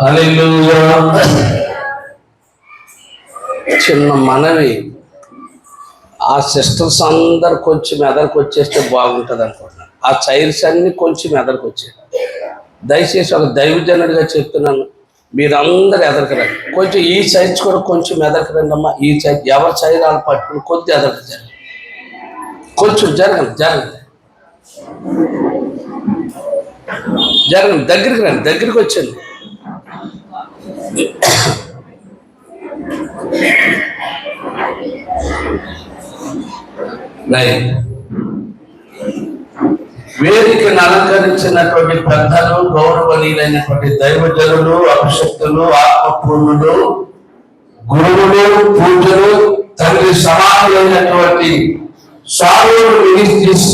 హల్లెలూయా. చిన్న మనవి, ఆ సిస్టర్స్ అందరు కొంచెం ఎదరికి వచ్చేస్తే బాగుంటుంది అనుకుంటున్నాను. ఆ చైర్స్ అన్ని కొంచెం ఎదరికి వచ్చాయి. దయచేసి ఒక దైవజనుడిగా చెప్తున్నాను, మీరందరూ ఎదరికి రండి. కొంచెం ఈ సైజ్ కూడా కొంచెం ఎదరికి రండి అమ్మా. ఈ సైజ్ ఎవరి చైర్ వాళ్ళు పట్టుకుని కొద్ది ఎదరికి జరగండి. కొంచెం జరగండి దగ్గరికి రండి, దగ్గరికి వచ్చండి. వేదికను అలంకరించినటువంటి పెద్దలు, గౌరవనీయులైనటువంటి దైవజనులు, అభిషక్తులు, ఆత్మపూర్ణులు, గురువులు, పూజలు, తండ్రి సమానులైనటువంటి సారూరు మినిస్ట్రీస్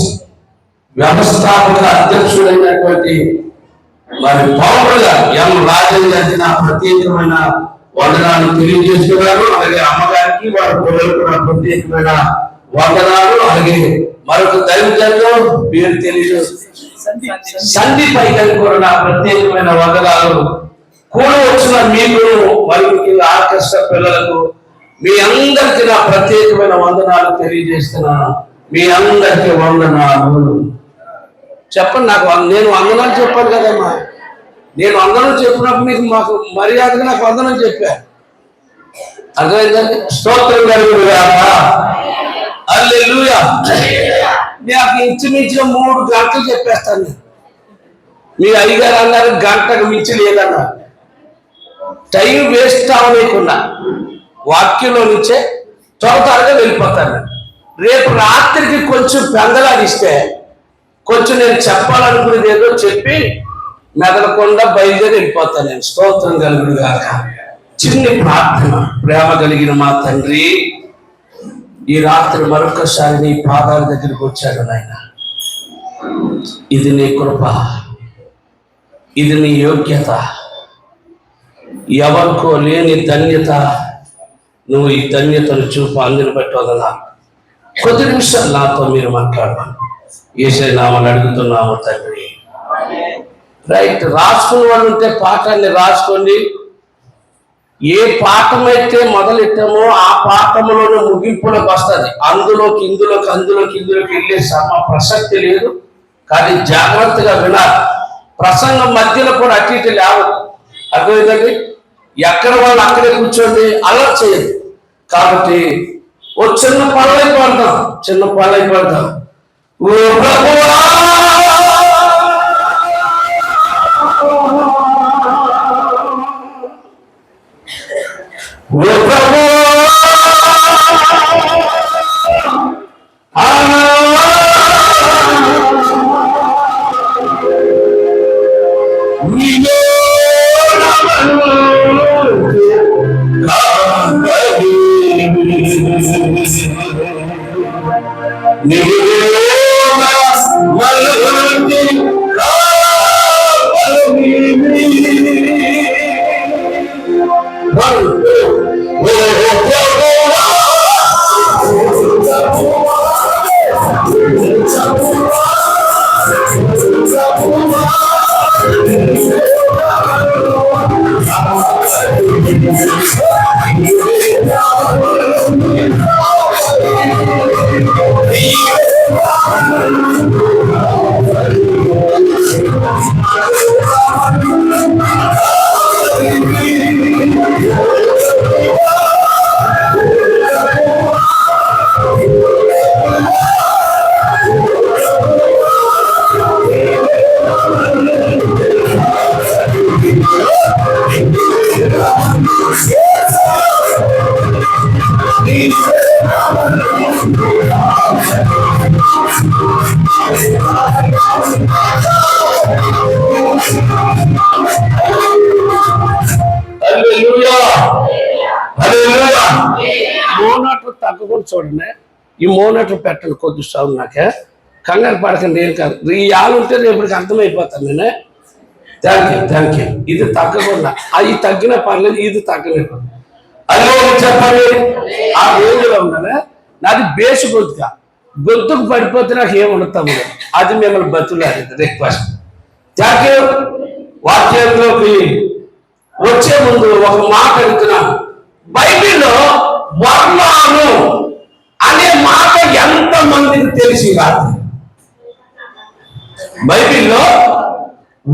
వ్యవస్థాపక అధ్యక్షుడైనటువంటి మరి పౌరుల ఎం రాజన్ గారికి నా ప్రత్యేకమైన వందనాలు తెలియజేస్తున్నారు. అలాగే అమ్మగారికి, వారి పిల్లలకు నా ప్రత్యేకమైన వందనాలు. అలాగే మరొక దైవజనులు పేరు తెలియజేస్తున్నారు సందీప్ గారికి కూడా నా ప్రత్యేకమైన వందనాలు. కూడా వచ్చిన మీకు మరియు ఆర్కెస్ట్రా పిల్లలకు మీ అందరికీ నా ప్రత్యేకమైన వందనాలు తెలియజేస్తున్నాను. మీ అందరికీ వందనాలు. చెప్పండి, నాకు నేను వందనాలు చెప్పాను కదమ్మా. నేను వందనం చెప్పినప్పుడు మీకు మాకు మర్యాదగా నాకు వందనం చెప్పాను. అర్థమైందండి? స్తోత్రం కలుగునుగాక. హల్లెలూయా. నాకు ఇంచుమించుగా 3 గంటలు చెప్పేస్తాను నేను. మీ అయ్యగారు అన్నారు గంటకు మించి లేదన్నారు. టైం వేస్ట్ అవ్వలేకుండా వాక్యంలో నుంచే త్వరగా వెళ్ళిపోతాను. రేపు రాత్రికి కొంచెం పెందలాడిస్తే కొంచెం నేను చెప్పాలనుకునేది ఏదో చెప్పి మెదలకుండా బయలుదేరి వెళ్ళిపోతాను నేను. స్తోత్రం కలుగునుగాక. చిన్న ప్రార్థన. ప్రేమ కలిగిన మా తండ్రి, ఈ రాత్రి మరొకసారి నీ పాదాల దగ్గరికి వచ్చాడు నాయన. ఇది నీ కృప, ఇది నీ యోగ్యత. ఎవరికో లేని ధన్యత, నువ్వు ఈ ధన్యతను చూపు. అందుని బట్టి వదలా కొద్ది నిమిషాలు నాతో మీరు మాట్లాడమని యేసయ్య నామమున అడుగుతున్నాము తండ్రి. రైట్. రాసుకున్న వాళ్ళు ఉంటే పాఠాన్ని రాసుకోండి. ఏ పాఠమైతే మొదలెట్టామో ఆ పాఠంలోనే ముగింపులోకి వస్తుంది. అందులోకి వెళ్ళే ప్రసక్తి లేదు. కానీ జాగ్రత్తగా వినాలి. ప్రసంగం మధ్యలో కూడా అటు ఇటు లేవదు. అర్థమైందండి? ఎక్కడ వాళ్ళు అక్కడే కూర్చోండి, అలర్ట్ చేయదు. కాబట్టి ఓ చిన్న పనులై పడతాం. ఓ ప్రభువా చూడండి, ఈ మోనట్లు పెట్టండి కొద్ది సౌండ్ నాకే, కంగారు పడకండి, ఏం కాదు. ఈ ఆలు ఉంటే రేపటికి అర్థమైపోతాను నేను. Thank you. ఇది తగ్గకుండా, అవి తగ్గిన పర్లేదు, ఇది తగ్గలేదు. అదే చెప్పండి, ఆ రేంజ్లో ఉండాలి. నాది బేసు గొంతుకు పడిపోతే నాకు ఏముండతాము, అది మిమ్మల్ని బతులాలి రిక్వెస్ట్. Thank you. వాక్యంలోకి వచ్చే ముందు ఒక మాట అడుగుతున్నాను. బైబిల్లో వర్ణాలు అనే మాట ఎంత మందికి తెలిసి కాదు? బైబిల్లో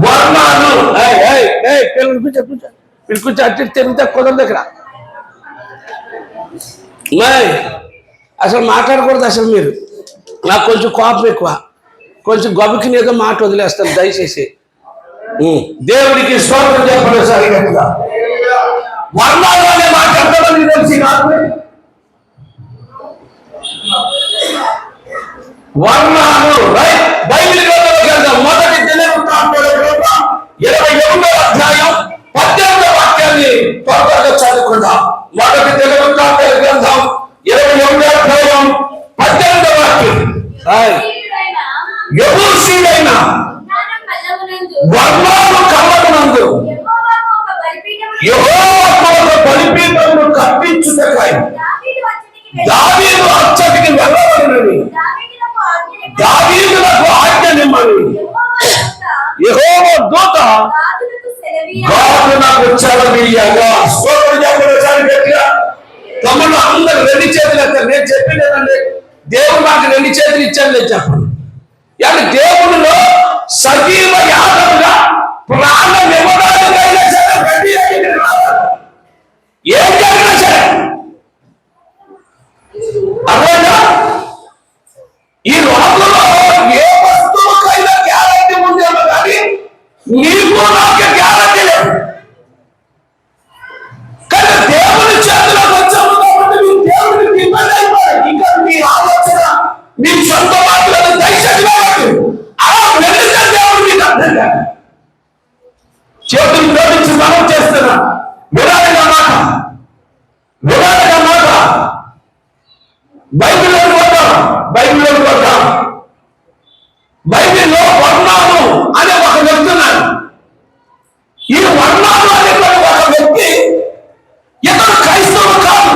వర్ణాలు కూర్చో అట్టి తిరిగితే కుదరదు ఇక్కడ. అసలు మాట్లాడకూడదు అసలు. మీరు నాకు కొంచెం కోపం ఎక్కువ, కొంచెం గబుకిని ఏదో మాట వదిలేస్తాను దయచేసి. దేవుడికి స్తోత్రం చెప్పండి సరిగ్గా. వర్ణాలు అనే మాట ఎంతమంది తెలిసి కాదు? వర్ణాలు బైబిల్ మొదటి దినవృత్తాంతాల గ్రంథం 28వ అధ్యాయం 18వ వాక్యాన్ని త్వరగా చదువుకుందాం. మొదటి దినవృత్తాంతాల గ్రంథం 28వ అధ్యాయం 18వ వాక్యం. యెబూసీయుడైన వర్ణాలు కళ్ళమునందు యెహోవాకు ఒక బలిపీఠమును కట్టించుటకై దావీదు అచ్చటికి వెళ్ళవలెనని దావీదులకు ఆజ్ఞనిమ్మని యెహోవా దూత గాదునకు సెలవీయగా. స్తోత్రం చెప్పండి గట్టిగా. తమ్ముళ్ళు అందరు 2 చేతులు ఎత్తారు. నేను చెప్పలేదండి, దేవుడు నాకు 2 చేతులు ఇచ్చాను లేదు చెప్పండి. yani దేవునిలో సజీవ యాగముగా ప్రాణం ఇవ్వడానికైనా సరే రెడీ అయ్యింది. ఏం జరిగినా సరే అర్థమైనా? ఈ లోకంలో ఏ వస్తువుకైనా గ్యారంటీ ఉందేమో కానీ నీకు నాకు గ్యారంటీ లేదు. కానీ దేవుని చేతిలోకి వచ్చాము కాబట్టి మీ దేవుడికి డిపెండ్ అయిపోయి ఇంకా మీ ఆలోచన మీ సొంత మాటలను దయచేసి అలా వెళ్తే దేవుడు మీకు అర్థం కాదు. చేతులు జోడించి మనం చేస్తున్నా వినాలిగా మాట బైబిల్లోకి వద్దాం. బైబిల్లో వర్ణాలు అనే ఒక వ్యక్తి ఉన్నారు. ఈ వర్ణాలు అనే ఒక వ్యక్తి ఇతను క్రైస్తవుడు కాదు,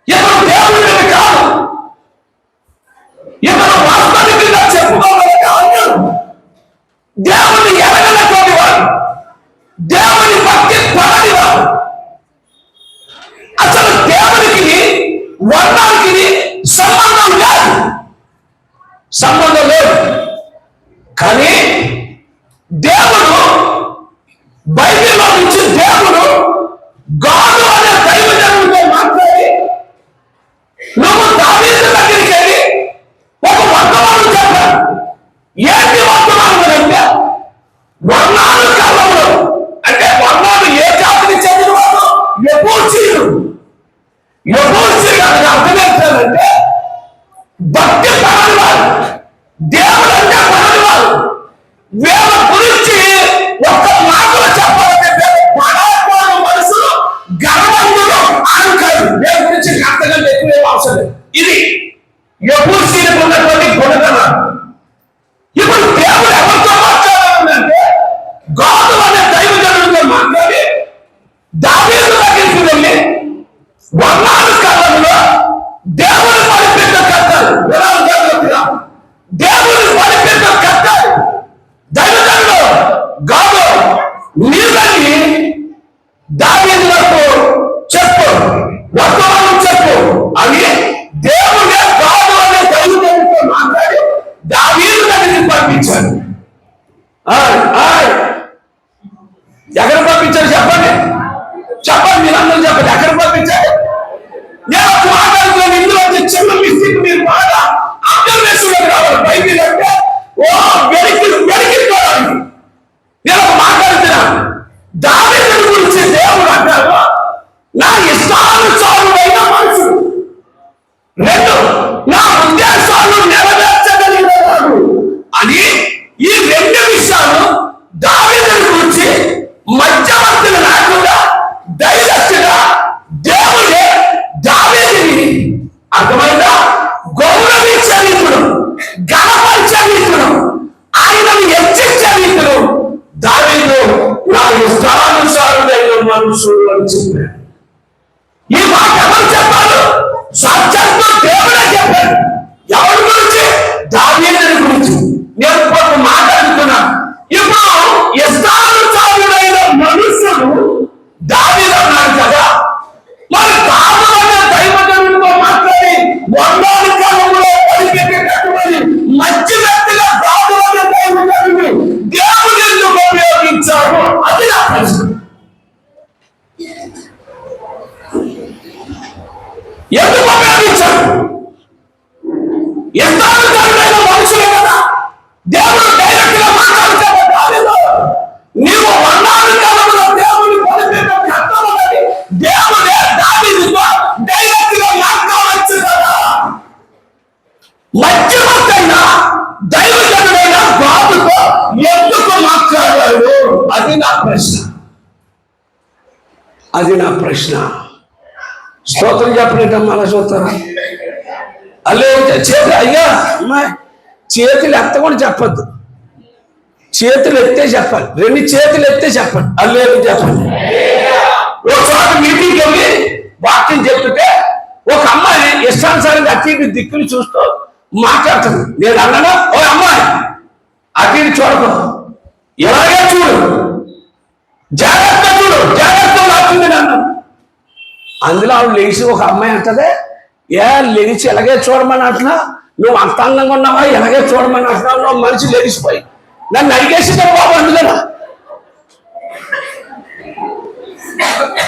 ఇతను దేవుడి కాదు, ఇతను వాస్తవికంగా చెప్పుకోవాలని అన్యుడు, దేవుని ఎరగనటువంటి వాడు, దేవుని భక్తి పడని వాడు. అసలు దేవునికి వర్ణానికి సంబంధం లేదు. కానీ దేవుడు బైబిల్లో నుంచి దేవుడు గాదు అనే దైవజనుడితో మాట్లాడి నువ్వు దావీదు దగ్గరికి వెళ్ళి ఒక వర్తమానం చెప్పాడు. ఏంటి వర్తమానం అంటే వర్ణాలు కాలంలో అంటే వర్ణాలు ఏ జాతికి చెందిన వాడు? యెబూసీయుడు. అర్థం ఏంటంటే భక్తి పడనివారు, దేవుడు అంటే పడనివారు. వీళ్ళ గురించి ఒక్క మాటలో చెప్పాలంటే పడకపోయిన మనుషులు గర్వంలో ఆనుకారు. దేవుడి గురించి అంతకంటే ఎక్కువ అవసరం లేదు. ఇది యెబూసీయులకు ఉన్నటువంటి గుణగణం. ఇప్పుడు దేవుడు ఎవరితో మాట్లాడాలంటే గాదు అనే దైవజనుడితో మాట్లాడి దావీదు దగ్గరికి వెళ్ళి వర్ణాలు కాలంలో దేవుని బలిపీఠం కట్టారు. దేవుని బలిపీఠం కట్టారు. దైవజనుడు గాదు నీళ్ళని దావీదులకు చెప్పు, వర్తమానం చెప్పు అని దేవుడే గాదు అనే దైవజనుడితో మాట్లాడి దావీదు దగ్గరికి పంపించాడు. ఎక్కడ పంపించారు చెప్పండి, మీరందరూ చెప్పండి. ఎక్కడ పంపించారు? నేను ఒక మాట్లాడుతున్నాను. ఇందులో చిన్న మిస్టేక్ మీరు బాగా అబ్జర్వేషన్ కావాలి. బైబిల్ అంటే వెలికిపోవాలి. నేను ఒక మాట్లాడుతున్నాను. దావీదు గురించి దేవుడు అంటారు నా ఇష్టానుసారుడైన మనుషుడు, 2 నా ఉద్దేశాలు నెరవేర్చగలిగినవాడు అని ఈ 2 విషయాలు దావీదు గురించి మధ్యవర్తులు లేకుండా డైరెక్ట్గా దేవుడే దావీదుని ఒక మాట అనుకున్నా. ఇప్పుడు ఇష్టానుసారుడైన మనుషుడు దావీదు అన్నాడు కదా, మరి తాను అనే దైవజనుడితో మాట్లాడి వందల కాలంలో పడిపెట్టేటటువంటి మంచి వ్యక్తిగా తాను అనే దైవజనుడు దేవుడు ఎందుకు ఉపయోగించాడు? అది నా ప్రశ్న. ఎందుకు ఉపయోగించాడు? ఇష్టానుసారుడైన మనుషులే కదా దేవుడు డైరెక్ట్ గా మాట్లాడుతాడు. దావీదు, నీవు వందల కాలంలో దేవుని పడిపెట్టే అర్థమని దేవుడే దావీదుతో డైరెక్ట్ గా మాట్లాడవచ్చు కదా. మధ్యవర్తైనా దైవజనుడైన బాబుతో ఎందుకు మాట్లాడాడు? అది నా ప్రశ్న. అది నా ప్రశ్న. స్తోత్రం చెప్పలేటమ్మా, అలా చూస్తారా? అల్లే చేతులు, అయ్యా అమ్మాయి చేతులు ఎత్తకుండా చెప్పద్దు, చేతులు ఎత్తే చెప్పాలి. రెండు చేతులు ఎత్తే చెప్పండి, అల్లే చెప్పండి. ఒక చోట మీటింగ్కి వెళ్ళి వాక్యం చెప్తుంటే ఒక అమ్మాయి ఇష్టానుసారంగా అటు ఇటు దిక్కులు చూస్తూ మాట్లాడుతుంది. నేను అన్నాను, ఓ అమ్మాయి అటు ఇటు చూడకు, ఎలాగే చూడు, జాగ్రత్త చూడు, జాగ్రత్త అవుతుంది అన్నాను. అందులో ఆవిడ లేచి ఒక అమ్మాయి అంటదే, ఏ లేచి ఎలాగే చూడమని అంటున్నా, నువ్వు అంత అందంగా ఉన్నావా, ఎలాగే చూడమని అంటున్నావు, నువ్వు మనిషి లేచిపోయి నన్ను అడిగేసిందా బాబు? అందుకనా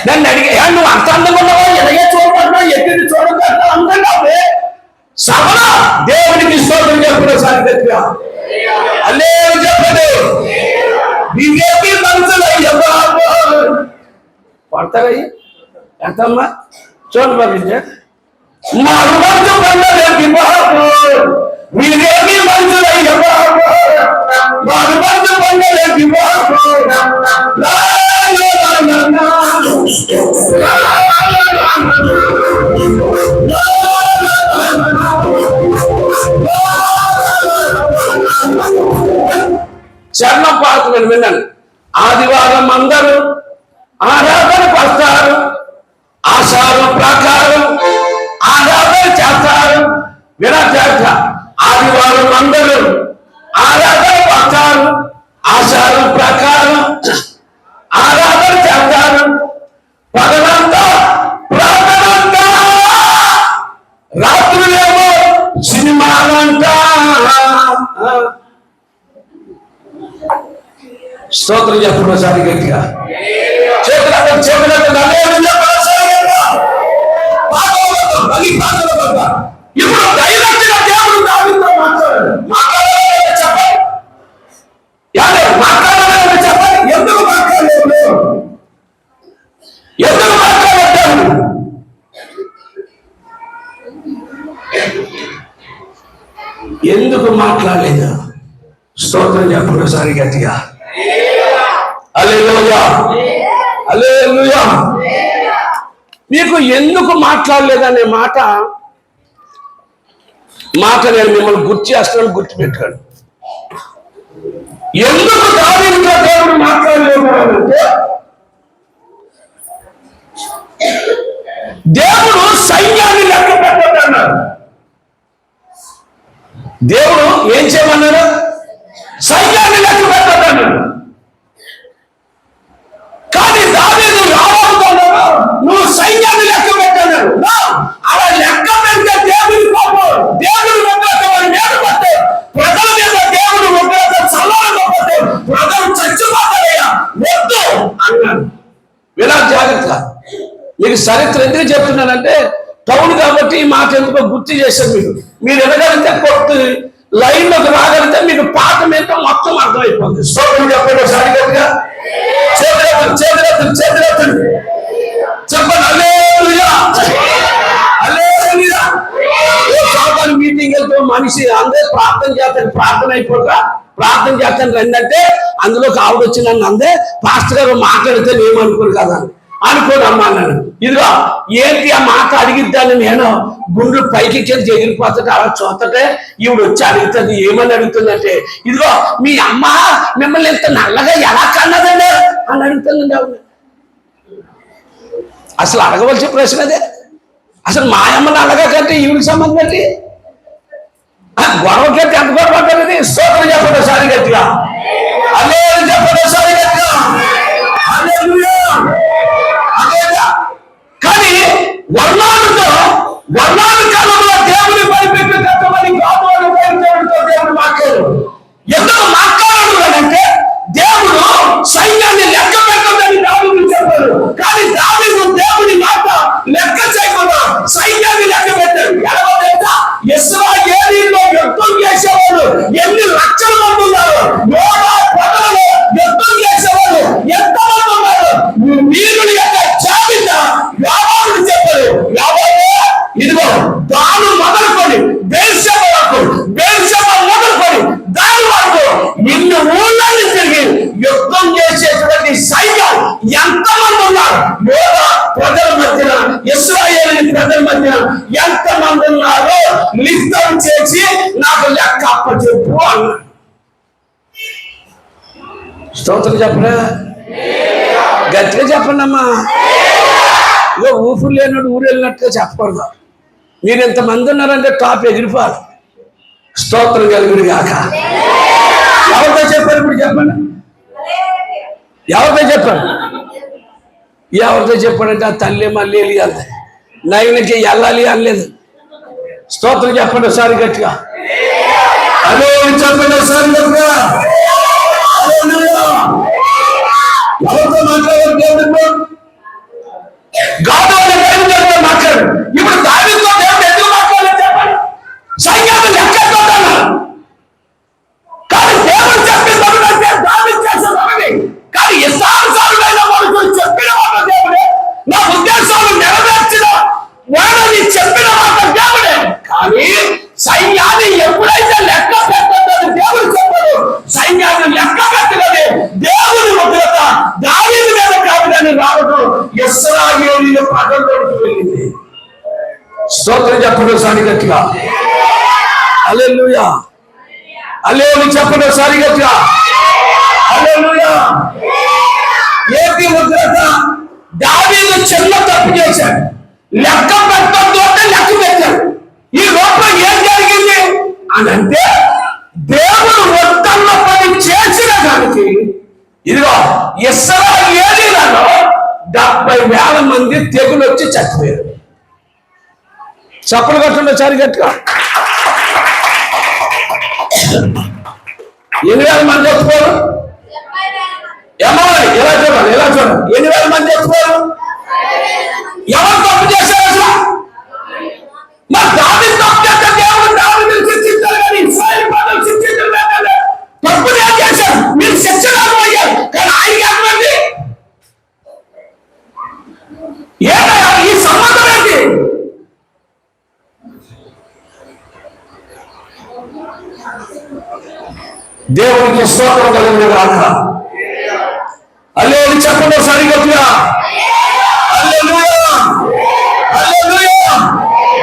నన్ను అడిగే, నువ్వు అంత అందంగా ఉన్నావా, ఎలాగే చూడమంటున్నావు, ఎక్కడి చూడమంటున్నావు అందంగా సభలో దేవునికి స్తోత్రం చెప్పిన సాధిగా అల్లే చెప్పండి. నీవేమి మనసులయ్య బాబు పడతారయ్యి ఎంతమ్మా చూడండి పంపించే మరుమంచు పండలేకి బాబు, మీరేమి మనసులయ్య బాబు, మరుమంచు పండలేకి బాబు. చర్ణం పాడుతున్నాను, విన్నాను. ఆదివారం అందరూ ఆరాధనకు వస్తారు, ఆచారం ప్రకారం ఆరాధన చేస్తారు. వినజాత ఆదివారం అందరూ ఆరాధనకు వస్తారు, ఆచారం ప్రకారం ఆరాధన చేస్తారు. పగలంతా ప్రార్థనంతా, రాత్రులేమో సినిమాలంతా. స్తోత్రం చెప్పడం సారి గట్టిగా చేతులకు చేతులకు ఇప్పుడు డైరెక్ట్ గా దేవుడు దావీదుతో మాట్లాడాడు. మాట్లాడాలని చెప్పండి, మాట్లాడాలని చెప్పండి. ఎందుకు మాట్లాడలేదు? ఎందుకు మాట్లాడతాడు? ఎందుకు మాట్లాడలేదు? స్తోత్రం చెప్పడం సారి గట్టిగా హల్లెలూయా, హల్లెలూయా. మీకు ఎందుకు మాట్లాడలేదనే మాట నేను మిమ్మల్ని గుర్తు చేస్తాను, గుర్తుపెట్టాడు. ఎందుకు దావీదుతో దేవుడు మాట్లాడలేదు అంటే, దేవుడు సైన్యాన్ని లెక్క పెట్టమన్నాడు. దేవుడు ఏం చేయమన్నాడు? సైన్యాన్ని లెక్క పెట్టమన్నాడు. కానీ దావీదు రావాలన్నాడు, నువ్వు సైన్యాన్ని లెక్క పెట్టాడు. అలా లెక్క పెడితే దేవుడి కోపం, దేవుడు ఉగ్రతని మేలుపట్టే ప్రజల మీద దేవుడు ఉగ్రత చల్లారకపోతే ప్రజలు చచ్చిపోతారయ్యా, వద్దు అన్నాడు. ఇలా జాగ్రత్త. మీకు చరిత్ర ఎందుకు చెప్తున్నానంటే, టౌన్ కాబట్టి ఈ మాట ఎందుకో గుర్తు చేశాను. మీరు ఎదగలిగితే కొత్త లైన్లోకి రాగలిగితే మీకు పాట మీద మొత్తం అర్థమైపోతుంది. స్తోత్రం చెప్పండి సరిగ్గా, చేతులెత్తండి చెప్పండి. హల్లెలూయా, హల్లెలూయా. మీటింగ్ వెళ్తే మనిషి అందరూ ప్రార్థన చేస్తాను, ప్రార్థన అయిపోక ప్రార్థన చేస్తాను రండి అంటే అందులోకి ఆవిడ వచ్చి నన్ను అందే, పాస్టర్ గారు మాట్లాడితే ఏమనుకోరు కదా అనుకోనమ్మా అన్నాను. ఇదిగో ఏంటి ఆ మాట అడిగిద్దాన్ని నేను గుండ్లు పైకి చెల్లి ఎగిరిపోతుంటే అలా చూస్తుంటే ఈవిడ వచ్చి అడుగుతుంది. ఏమని అడుగుతుందంటే, ఇదిగో మీ అమ్మ మిమ్మల్ని ఇంత నల్లగా ఎలా కన్నదండి అని అడుగుతుందండి ఆవిడ. అసలు అడగవలసిన ప్రశ్న అదే. అసలు మా అమ్మ నల్లగా కంటే ఈవిడికి సంబంధం ఏంటి? గొడవకెత్తి ఎంత గొడవ పడ్డది. స్తోత్రం చెప్పండి సారి గట్టిగా. అదే చెప్పండి సారి గట్టిగా. కానీ వర్ణాలు కాలంలో దేవుని భయపెట్టి కట్టమని గాదోని బయలుదేరుతో దేవుడు మాట్లాడు. ఎందుకు మాట్లాడాలంటే దేవుడు సైన్యాన్ని లెక్క పెట్టదని దావీదు చెప్పారు. కానీ దావీదు దేవుని మాట లెక్క చేయకుండా సైన్యాన్ని లెక్క పెట్టారు. ఎలాగో తెలుసా? ఇశ్రాయేలీయుల్లో యుద్ధం చేసేవాళ్ళు ఎన్ని లక్షల మంది ఉన్నారు. యోధా ప్రజలలో యుద్ధం చేసేవాళ్ళు ఎంతమంది ఉన్నారు. వీరుల యొక్క జాబితా యావాబుడు చెప్పారు. ఇదిగో దాను మొదలుకొని బేర్షెబ వరకు, బేర్షెబ మొదలుకొని దాని వరకు ఇన్ని ఊళ్ళని తిరిగి యుద్ధం చేసేటువంటి సైన్యం ఎంతమంది ఉన్నారు. యోధా ప్రజల మధ్యన, ఇశ్రాయేలు ప్రజల మధ్యన ఎంతమంది ఉన్నారో లిస్టం చేసి నాకు లెక్క అప్పచెప్పు అన్నాడు. స్తోత్రం చెప్పరా? గట్టిగా చెప్పండి అమ్మా. ఇక ఊపిరి లేనాడు ఊరు వెళ్ళినట్టుగా చెప్పకూడదు. మీరు ఇంతమంది ఉన్నారంటే టాప్ ఎగిరిపోవాలి. స్తోత్రం కలిగిన కాక. ఎవరితో చెప్పారు ఇప్పుడు చెప్పండి? ఎవరితో చెప్పారు? ఎవరితో చెప్పాడంటే ఆ తల్లి మళ్ళీ వెళ్ళాలి, నైన్కి వెళ్ళాలి అనలేదు. స్తోత్రం చెప్పండి ఒకసారి గట్టిగా. అదే చెప్పండి ఒకసారి గట్టిగా. ఎవరితో మాట్లాడారు? దేవుడితో. గాదోని బయలుదేరుతో మాట్లాడు. ఇప్పుడు దావీదుతో దేవుడు ఎందుకు మాట్లాడారు చెప్పండి? సైన్యాన్ని లెక్కెట్టుకుంటాను. కానీ దేవుడు చెప్పిందంటే దావీదు చేసే పని. కానీ ఇష్టానుసారులైన వాడు చెప్పిన మాట దేవుడే. నా ఉద్దేశాలు నెరవేర్చిన వాడని చెప్పిన మాట దేవుడే. కానీ సైన్యాన్ని ఎప్పుడైతే లెక్క పెట్టదని దేవుడు చెప్పాడు, సైన్యాన్ని లెక్క పెట్టదని దేవుని ఉగ్రత దావీదు మీద కాదని రావడం ఇశ్రాయేలీయుల ప్రజల్లోకి వెళ్ళింది. స్తోత్రం చెప్పండి ఒకసారి గట్టిగా. హల్లెలూయా. హల్లెలూయా చెప్పండి ఒకసారి గట్టిగా. హల్లెలూయా. ఏంటి ఉగ్రత? దావీదు చిన్న తప్పు చేశాడు, లెక్క పెట్టద్దు అంటే లెక్క పెట్టాడు. ఈ లోపల ఏం జరిగింది అని అంటే దేవుడు వద్దన్న పని చేసిన దానికి ఇదిగో ఇశ్రాయేలీయులలో 70,000 మంది తెగులు వచ్చి చచ్చిపోయారు. చప్పులు కట్టండి ఒకసారి గట్టిగా. 8,000 మంది చచ్చిపోయారు. ఏమో ఎలా చూడాలి, ఎలా చూడాలి? 8,000 మంది చచ్చిపోయారు. ఎవరు తప్పు చేశారు అసలు? మరి దావీదు తప్పు చేస్తే దేవుడు దావీదుని శిక్షించారు, కానీ ఇశ్రాయేలు ప్రజలు శిక్షించడం లేదంటే తప్పులు ఏం చేశారు? మీరు శిక్షణకు అయ్యారు, కానీ ఆయనకి ఎంతమంది? ఏమయ్యా ఈ సంబంధం ఏంటి? దేవునికి స్తోత్రం కలిగిన గాక. హల్లెలూయా చెప్పండి ఒకసారి గట్టిగా. హల్లెలూయా. హల్లెలూయా.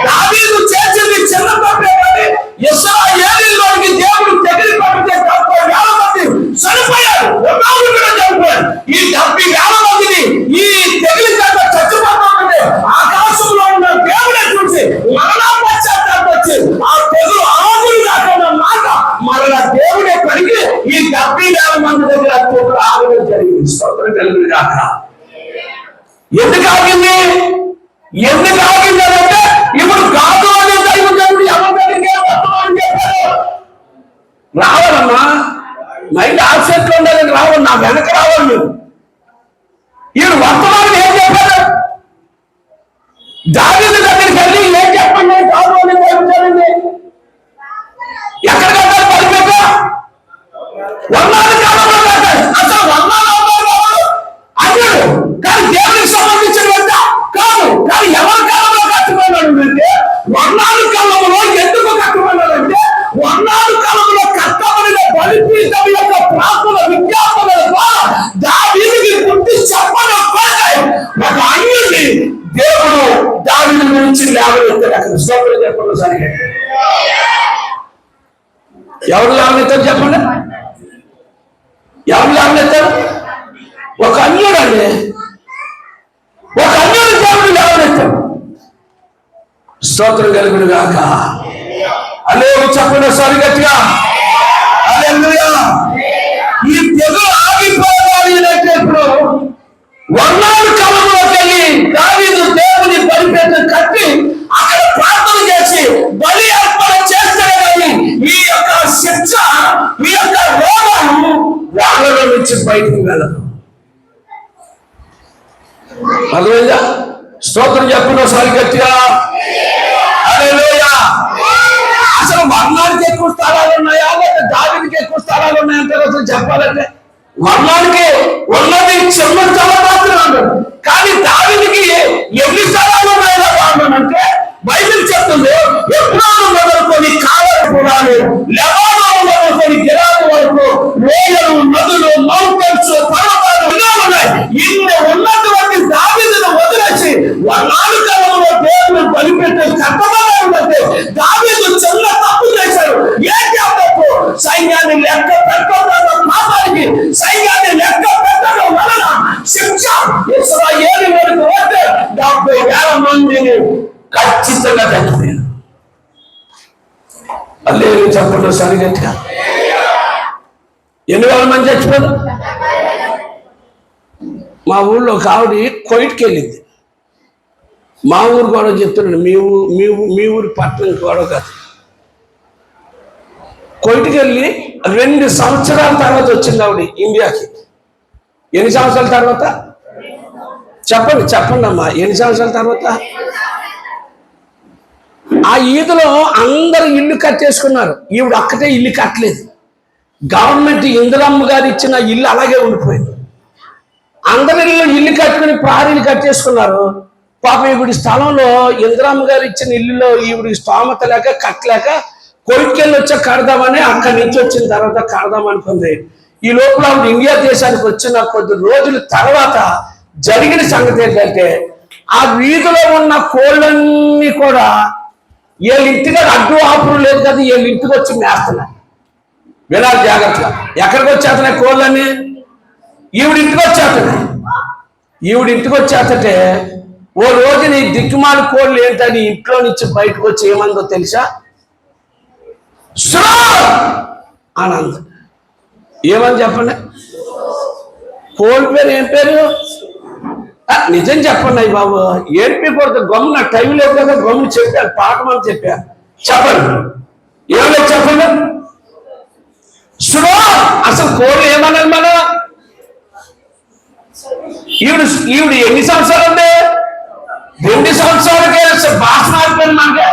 దావీదు చేసింది చిన్న తప్పే, కానీ ఇశ్రాయేలీయులకి దేవుడు తెగిలి పట్టితే 70,000 మంది చనిపోయారు. ఒకరు కూడా చనిపోయారు. ఈ 70,000 మందిని ఈ తెగిలి చేత చచ్చిపోతుంటే ఆకాశంలో ఉన్న దేవుడే చూసి మరలా పశ్చాత్తాపం వచ్చి ఆ తెగులు ఆగులు కాకుండా మాట మరలా దేవుడే కడిగి ఈ 70,000 మంది దగ్గర ఆగులు జరిగింది. స్తోత్రం కలుగును గాక. ఎందుకు ఆగింది? ఎందుకు ఆగింది అంటే ఇప్పుడు గాదోని దైవజనుడు ఎవరికి వర్తమానం చెప్పారు? రావాలమ్మా, మైండ్ ఆబ్సెంట్ లో ఉండాలని రావాలి, నా వెనక రావాలి. మీరు ఈయన వర్తమానం ఏం చెప్పారు? దావీదు దగ్గరికి వెళ్ళి ఏం చెప్పండి? గాదోని దైవజనుడిని ఎక్కడ కట్టాలి? పరిపేట వర్ణాలు కాలంలో కట్టాలి. అసలు వర్ణాలు అన్నాడు, కానీ దేవునికి సంబంధించిన కాదు. కానీ ఎవరి కాలంలో కట్టుకున్నాడు అంటే వర్ణాలు కాలంలో ఎందుకు కట్టుకున్నాడంటే వర్ణాలు కాలంలో కట్టబడిన బలిపీఠం యొక్క ప్రార్థన విజ్ఞాపనల ద్వారా దావీదుకి గుర్తి చెప్పడం ఒక అన్యుడిని దేవుడు దావీదు గురించి లేవనెత్తాడు. అక్కడ స్తోత్రం చెప్పండి సరిగ్గా. ఎవరు లేవనెత్తారు చెప్పండి? ఎవరు లేవనెత్తారు? ఒక అన్యుడు అండి, ఒక అన్యుడు దేవుడు లేవనెత్తాడు. స్తోత్రం కలుగును గాక. అలే చెప్పండి ఒకసారి గట్టిగా. హల్లెలూయా. ఈ తెగులు ఆగిపోవాలి అంటే ఇప్పుడు వర్ణాలు కాలంలోకి వెళ్ళి దావీదు దేవుని బలిపీఠం కట్టి అక్కడ ప్రార్థన చేసి బలి అర్పణ చేస్తాడే కానీ ఈ యొక్క శిక్ష, ఈ యొక్క రోగం వాళ్ళలో నుంచి బయటకు వెళ్ళదు. అర్థమైందా? స్తోత్రం చెప్పండి ఒకసారి గట్టిగా. హల్లెలూయా. అసలు వర్ణానికి ఎక్కువ స్థలాలు ఉన్నాయా లేదా దావీదుకి ఎక్కువ స్థలాలు ఉన్నాయంటే అసలు చెప్పాలంటే వర్ణానికి ఉన్నది చిన్న స్థలం మాత్రమే ఉండదు, కానీ దావీదుకి ఎన్ని స్థలాలు ఉన్నాయో అంటే బైబిల్ చెప్తుంది ఎప్పుడూ మొదలుకొని కావలి పురాలు, లెబానోను మొదలుకొని గిలాదు వరకు లోయలు, నదులు, మౌంటైన్స్, పర్వతాలు ఎన్నో ఉన్నాయి. ఇన్ని ఉన్నటువంటి దావీదును వదిలేసి వర్ణాలు కాలంలో దేవుని బలిపెట్టే కట్టమని ఉందంటే దావీదు చిన్న తప్పు చేశాడు. ఏంటి ఆ తప్పు? సైన్యాన్ని లెక్క పెట్టడం, పాపానికి సైన్యాన్ని లెక్క పెట్టడం వలన శిక్ష ఇశ్రాయేలు వరకు వస్తే 70,000 మందిని ఖచ్చితంగా చచ్చిపోయారు. అల్లే చెప్పండి సరిగట్టిగా. 8,000 మంది చచ్చిపోయారు. మా ఊళ్ళో ఒక ఆవిడ కోయిట్కి వెళ్ళింది. మా ఊరు గొడవ చెప్తున్నాడు, మీ ఊరు పట్టణం గొడవ కాదు. కోయిట్కి వెళ్ళి 2 సంవత్సరాల తర్వాత వచ్చింది ఆవిడ ఇండియాకి. ఎన్ని సంవత్సరాల తర్వాత చెప్పండి అమ్మా, ఎన్ని సంవత్సరాల తర్వాత? ఆ ఈదులో అందరు ఇల్లు కట్టేసుకున్నారు, ఈవిడ ఒక్కటే ఇల్లు కట్టలేదు. గవర్నమెంట్ ఇందిరమ్మ గారు ఇచ్చిన ఇల్లు అలాగే ఉండిపోయింది. అందరి ఇల్లు కట్టుకుని ప్రారీలు కట్టేసుకున్నారు. పాపం ఈవిడి స్థలంలో ఇందిరమ్మ గారు ఇచ్చిన ఇల్లులో ఈవిడికి స్తోమత లేక కట్టలేక కోయిట్కెళ్ళి వచ్చా కడదామని అక్కడి నుంచి వచ్చిన తర్వాత కడదామనుకుంది. ఈ లోపల ఆవిడ ఇండియా దేశానికి వచ్చిన కొద్ది రోజుల తర్వాత జరిగిన సంగతి ఏంటంటే ఆ వీధిలో ఉన్న కోళ్ళన్నీ కూడా వీళ్ళ ఇంటికి అడ్డు ఆపురు లేదు కదా, వీళ్ళ ఇంటికి వచ్చి మేస్తున్నాయి. వినాలి జాగ్రత్తగా. ఎక్కడికి వచ్చేస్తున్నాయి కోళ్ళని? ఈవిడింటికి వచ్చేస్తుంటే ఓ రోజు నీ దిక్కుమాల కోళ్ళు ఏంటని ఇంట్లో నుంచి బయటకు వచ్చి ఏమందో తెలుసా? ఆనంద్ ఏమని చెప్పండి. కోళ్ళ పేరు ఏం పేరు? నిజం చెప్పండి అయ్యి బాబు, ఏడిపోకూడదు. గమ్మున టైం లేదు కదా, గమ్మున చెప్పారు, పాఠమని చెప్పారు. చెప్పండి ఏమలేదు చెప్పండి. అసలు కోళ్ళు ఏమన్నది మన ఈవిడ ఎన్ని సంవత్సరాలు ఉంది? 2 సంవత్సరాలకే భాష మారిపోయింది మనకే.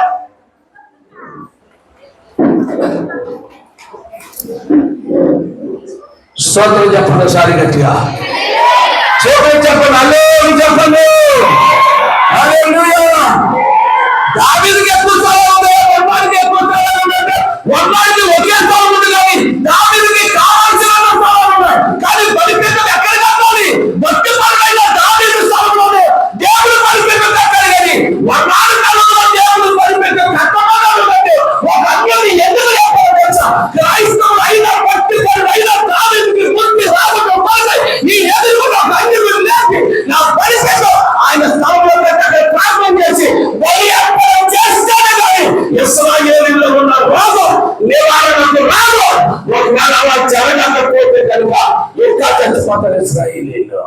స్తోత్రం చెప్పండి ఒకసారి గట్టిగా. చెప్పండి అల్లే చెప్పండి. హల్లెలూయా. దావీదుకి ఎక్కువ స్థలం ఉంది, వర్ణానికి ఎక్కువ స్థలం ఉందంటే వర్ణానికి ఒకే స్థలం ఉంది, కానీ దావీదుకి కావాల్సిన స్థలం ఉన్నాయి. కానీ బలిపీఠం ఎక్కడ కట్టాలి? భక్తి పరుడైన దావీదు స్థలంలోనే దేవుడు బలిపీఠం కట్టాలి. కానీ వర్ణాలు కాలంలో దేవుడు బలిపీఠం కట్టమన్నాడు. ఒక అన్యుని ఎందుకు చెప్పాలి తెలుసా? క్రైస్తవులు అయిన భక్తి పరుడైన దావీదుకి బుద్ధి రావడం వల్ల ఈ ఎదురుగా ఒక అన్యుడు లేచి నా బలిపీఠం ఆయన స్థలంలో పెట్టాలి ప్రార్థన చేసి బలి అర్పణ చేస్తేనే కానీ ఇశ్రాయేలులో ఉన్న రోగం నివారణకు రాదు. ఒకవేళ అలా జరగకపోతే కనుక ఇంకా చచ్చిపోతారు ఇశ్రాయేలీలు.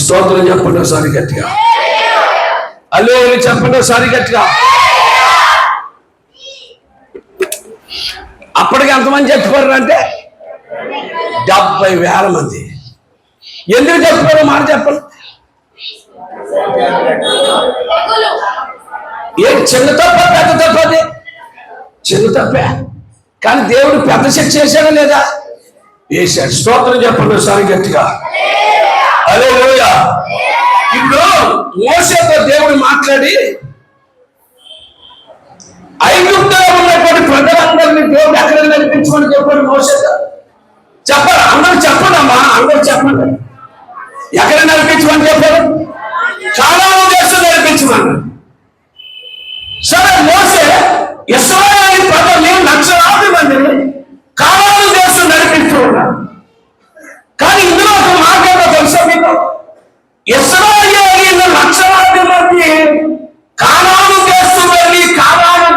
స్తోత్రం చెప్పండి ఒకసారి గట్టిగా. అల్లే చెప్పండి ఒకసారి గట్టిగా. అప్పటికి ఎంతమంది చచ్చిపోయారు అంటే 70,000 మంది. ఎందుకు చచ్చిపోయారో మాట చెప్పండి. ఏం చిన్న తప్ప పెద్ద తప్ప? అది చిన్న తప్పే, కానీ దేవుడు పెద్ద శిక్ష చేశాడా లేదా? వేశాడు. స్తోత్రం చెప్పండి ఒకసారి గట్టిగా. హల్లెలూయా. ఇప్పుడు మోషేతో దేవుడు మాట్లాడి ఐగుప్తులో ఉన్నటువంటి ప్రజలందరినీ దేవుడు ఎక్కడ నడిపించమని చెప్పాడు మోషేతో. చెప్పాలి అందరూ చెప్పండి అమ్మా, అందరూ చెప్పండి. ఎక్కడ నడిపించమని చెప్పాడు? కానాను దేశం నడిపించమని. సరే మోషే ఇశ్రాయేలు ప్రజల్ని 1,00,000 మందిని కానాను దేశం నడిపిస్తూ ఉన్నారు. కానీ ఇందులో ఒక మాట ఏంటో తెలుసా మీకు? ఇశ్రాయేలీయులు 1,00,000 మంది కానాను దేశం వెళ్ళి కానాను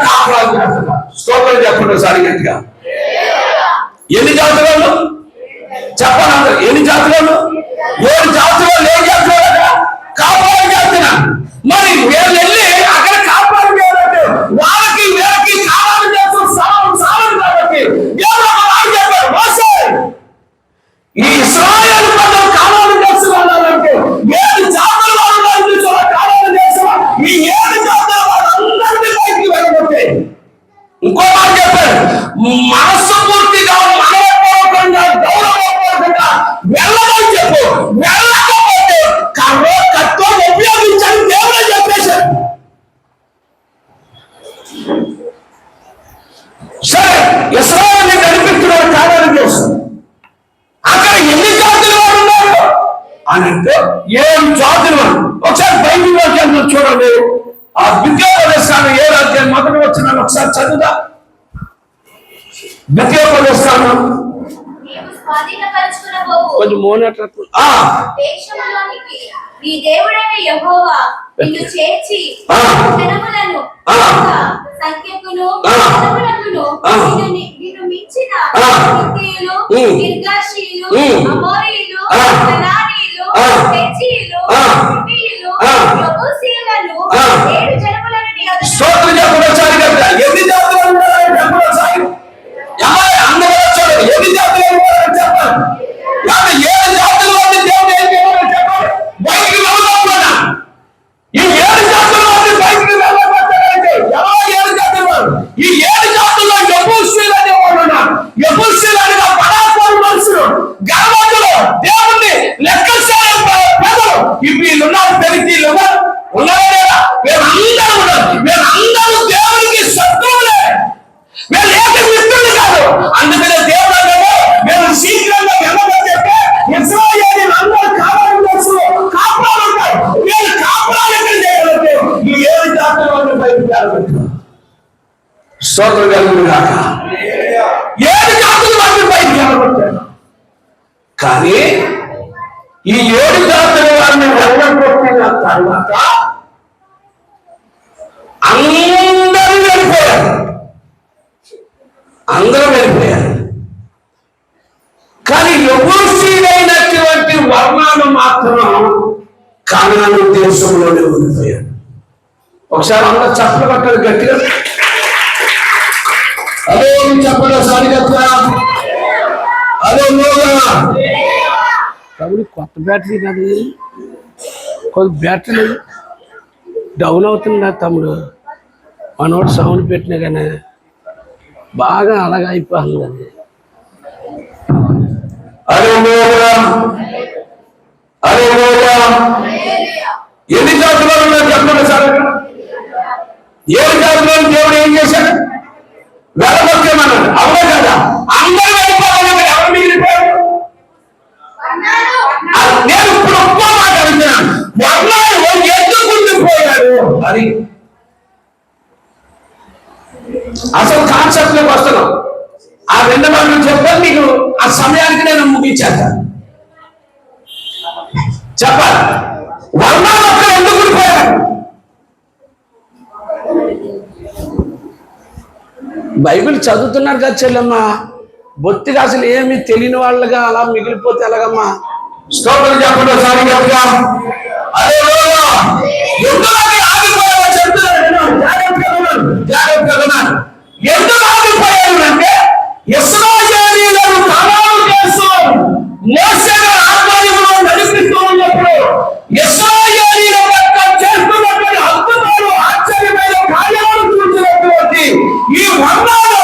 కాపురాలు చేస్తున్నారు. స్తోత్రం చెప్పండి ఒకసారి గట్టిగా. ఎన్ని జాతులు చెప్పండి అందరు, ఎన్ని జాతులు? 7 జాతులు. ఏ జాతులు? కాపురాలు చేస్తున్నారు. మరి వీళ్ళు వెళ్ళి అక్కడ కాపురాలు చేయాలంటే వాళ్ళకి వీళ్ళకి కాపురాలు చేస్తూ సావరు కాబట్టి దేవుడు ఒక మాట చెప్పారు, మోసే ఈ ఇశ్రాయేలు ప్రజలు కాపురాలు చేస్తున్నారంటే 7 జాతుల వాళ్ళు కాపురాలు చేస్తున్నారు. ఈ 7 జాతుల వాళ్ళందరినీ బయటికి వెళ్ళబట్టే ఇంకో మాట చెప్పారు, మనస్సు పూర్తిగా మనపూర్వకంగా గౌరవపూర్వకంగా వెళ్ళమని చెప్పు. వెళ్ళకపోతే కర్ర కత్తో ఉపయోగించని దేవుడే చెప్పేశారు. సరే, ఇశ్రాయేలుని నడిపిస్తున్నారు, కార్యాలు చేస్తారు. అక్కడ ఎన్ని జాతులు వారు ఉన్నారు అని అంటే 7 జాతులు వారు. ఒకసారి బైబిల్లోకి వెళ్తాం చూడండి. ఆ ద్వితీయోపదేశకాండం 7వ అధ్యాయం 1వ వచనాన్ని ఒకసారి చదువుదా. ద్వితీయోపదేశకాండం కొంచెం మోనట్లకు నీ దేవుడైన యెహోవా నిన్ను చేర్చి జనములను సంఖ్యకును నిన్ను మించిన హిత్తీయులు, గిర్గాషీయులు, అమోరీయులు, కనానీయులు, పెరిజీయులు, హివ్వీయులు, యెబూసీయులను 7 జనములను నీ ఎదుట స్తోత్రం చెప్పొచ్చారు కదా. ఎన్ని జాతులు ఉన్నారో చెప్పొచ్చారు. అందరూ వచ్చారు. ఎన్ని జాతులు ఉన్నారో చెప్పాలి. 7 జాతుల వారిని దేవుడు ఏం చేయాలో చెప్పాలి. బయటికి వెళ్ళకుండా ఈ 7 జాతుల వారిని బయటికి వెళ్ళబట్టాలంటే ఎవరో 7 జాతుల వారు. ఈ 7 జాతుల్లో యెబూసీయులు అనేవాళ్ళు ఉన్నారు. యెబూసీయులు అనగా పరాక్రమ మనుషులు, గర్వములు, దేవుణ్ణి లెక్కసేయని ప్రజలు. వీళ్ళున్నారు, పెరిజీలు ఉన్నారా లేదా? వీళ్ళందరూ ఉన్నారు. వీళ్ళందరూ దేవునికి శత్రువులే. వీళ్ళు ఏక మిత్రులు కాదు. అందుకనే దేవుడు అన్నాడు, వీళ్ళు శీఘ్రంగా వెళ్ళబట్టే ఇశ్రాయేలీయులు అందరూ కాపురాలు చేస్తూ కాపురాలు ఉంటారు. వీళ్ళు కాపురాలు ఎక్కడ చేయాలంటే ఈ 7 జాతుల వాళ్ళు బయటకు వెళ్ళబెట్టారు. స్తోత్రం కలుగును గాక. 7 జాతుల వాళ్ళు బయటకు వెళ్ళబెట్టారు. కానీ ఈ 7 జాతుల వారిని వెళ్ళగొట్టిన తర్వాత అందరూ వెళ్ళిపోయారు. కానీ యెబూసీయులైనటువంటి వర్ణాలు మాత్రం కనాను దేశంలోనే ఉండిపోయారు. ఒకసారి అందరూ చప్పట్లు కొట్టారు గట్టిగా. అదే చెప్పండి సరిగ్గా. అదే కాబట్టి కొత్త బ్యాటరీ కాదు, కొద్ది బ్యాటరీ డౌన్ అవుతుందా తమ్ముడు? మనోడు సౌండ్ పెట్టినా కానీ బాగా అలాగే అయిపోతుంది. ఎన్ని జాతులు ఉన్నారు చెప్పండి సార్. 7 జాతులు దేవుడు ఏం చేశాడు? వెళ్ళగొట్టేమన్నాడు. అవునా కదా? అందరూ వెళ్ళిపోవాలి. ఎవరు మిగిలిపోయారు? నేను ఇప్పుడు ఒక్క మాట అడుగుతున్నాను, వర్ణాలు ఎందుకు ఉండిపోయారు అది అసలు కాన్సెప్ట్ లోకి వస్తున్నాం. ఆ 2 మాటలు చెప్పాలి మీకు. ఆ సమయానికి నేను ముగించేస్తాను. చెప్పాలి, వర్ణాలు అక్కడ ఎందుకు ఉండిపోయారు? బైబిల్ చదువుతున్నారు కదా చెల్లెమ్మ, బొత్తిగా అసలు ఏమి తెలియని వాళ్ళగా అలా మిగిలిపోతే ఎలాగమ్మా? స్తోత్రం చెప్పండి ఒకసారి గట్టిగా. అదే ఎందుకు ఆగిపోయారో చెప్తున్నాను. జాగ్రత్తగా ఎందుకు ఆగిపోయారు అంటే ఇశ్రాయేలీయులను కనాను దేశం మోషే ఆధ్వర్యంలో నడిపిస్తూ ఉన్నప్పుడు ఇశ్రాయేలీయుల పట్ల చేస్తున్నటువంటి అద్భుతాలు, ఆశ్చర్యమైన కార్యాలను చూసినటువంటి ఈ వర్ణాలు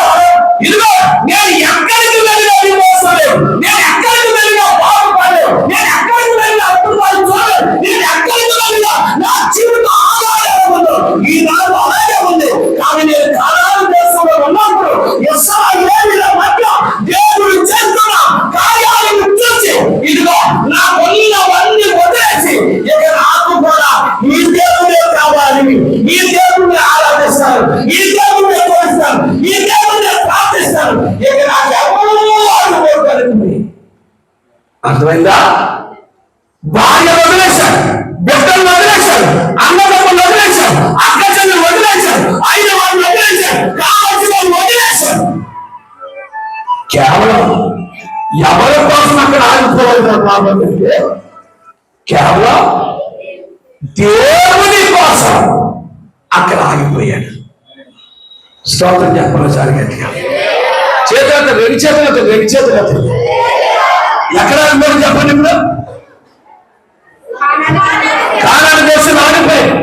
ఇదిగో నేను ఎక్కడికి వెళ్ళినా విమోసలేదు, నేను ఎక్కడికి వెళ్ళినా బాగుపడలేదు, నేను ఎక్కడికి వెళ్ళినా అద్భుతాలు చూడలేదు, నేను ఎక్కడికి వెళ్ళినా నా జీవితం ఆదాయం ఉంది. ఈనాడు అలాగే ఉంది. కానీ నేను కనాను దేశంలో ఉన్నప్పుడు ఇశ్రాయేలీయుల మధ్య దేవుడు చేస్తున్న కార్యాలను చూసి ఇదిగో నా కొన్నవన్నీ వదిలేసి ఇక నాకు కూడా ఈ దేవుడే కావాలి, ఈ దేవుడిని ఆరాధిస్తాను, ఈ దేవుడిని కోరుస్తాను, ఈ దేవుడిని ప్రార్థిస్తాను. ఇక నాకు ఎవరు అనుకోగలుగుతుంది. అర్థమైందా? భార్య వదిలేశారు, బిడ్డలు వదిలేశారు, అన్నదమ్ములు వదిలేశారు, అక్క చెల్లెలు వదిలేశారు, అయిన వాళ్ళు వదిలేశారు. చేశాడు, కావాల్సిన వదిలేశాడు. కేవలం ఎవరి కోసం అక్కడ ఆగిపోలేదు కాబట్టి కేవలం దేవుని కోసం అక్కడ ఆగిపోయాడు. స్తోత్రం చెప్పాలి సార్ గట్టిగా. చేతులతో రెండు చేతులతో ఎక్కడ ఆగిపోయి చెప్పండి. ఇప్పుడు కానాను దేశం ఆగిపోయాడు.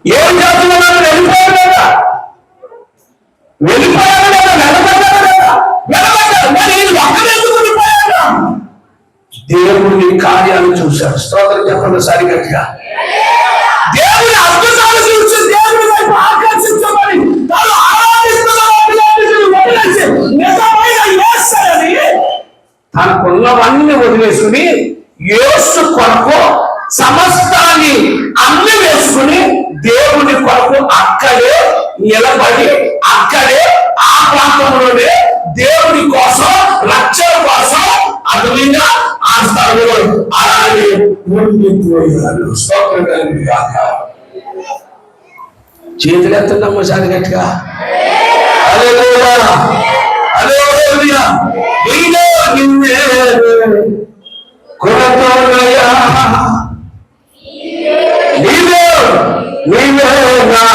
ఏం చేస్తున్నా వెళ్ళిపోయాడు కదా, వెళ్ళిపోయాడు కదా, వెనబడ్డాడు కదా, వెనబడ్డాడు. మరి నేను ఒక్కరెందుకు వెళ్ళిపోయాడు? దేవుని కార్యాలు చూశాడు. స్తోత్రం చెప్పండి సారి గట్టిగా. దేవుని అద్భుతాలు చూసి దేవుని వైపు ఆకర్షించబడి తాను ఆరాధిస్తున్న వదిలేసి నిజమైన యేసయ్యని తనకున్నవన్నీ వదిలేసుకుని యేసు కొరకు సమస్తాన్ని అన్ని వేసుకుని దేవుని కొరకు అక్కడే నిలబడి అక్కడే ఆ ప్రాంతంలోనే దేవుని కోసం రక్షణ కోసం అదునిగా ఆ స్థలంలో అలాగే ఉండిపోయాడు. చేతులు ఎత్తుందమ్మా సారి గట్టిగా. కొరతోనయ్యా నీవే నీవేనా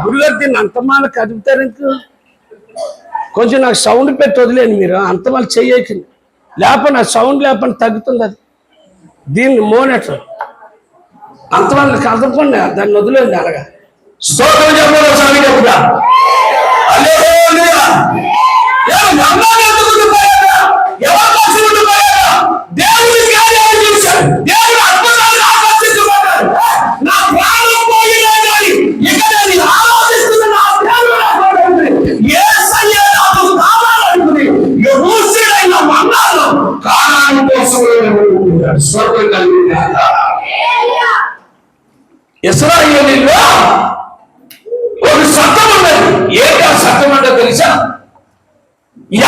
గురుగారు దీన్ని అంతమాల కదుపుతారు ఇంక కొంచెం నాకు సౌండ్ పెట్టి వదిలేండి మీరు. అంతమాల చెయ్యకండి, లేకపోతే నా సౌండ్ లేకపోతే తగ్గుతుంది. అది దీన్ని మోనెట్లు అంతమాల కదపండి, దాన్ని వదిలేండి అలాగా. స్తోత్రం చెప్పాలి స్వామి చెప్పుగా. దేవుడి కార్యాలు చూశాడు, దేవుడు అద్భుతాలు ఆకర్షించబడ్డాడు. నా ప్రాణం పోయినా కానీ ఇక నేను ఆలోచిస్తున్న నా దేవుడు యేసయ్య నాకు కావాలనుకుని యెహూదీయులైన మన్నాను కానాను కోసం స్వర్గం కలిగింది. ఇశ్రాయేలీయుల్లో ఒక సత్యం ఉన్నది. ఏంటి ఆ సత్యం అంటే తెలుసా?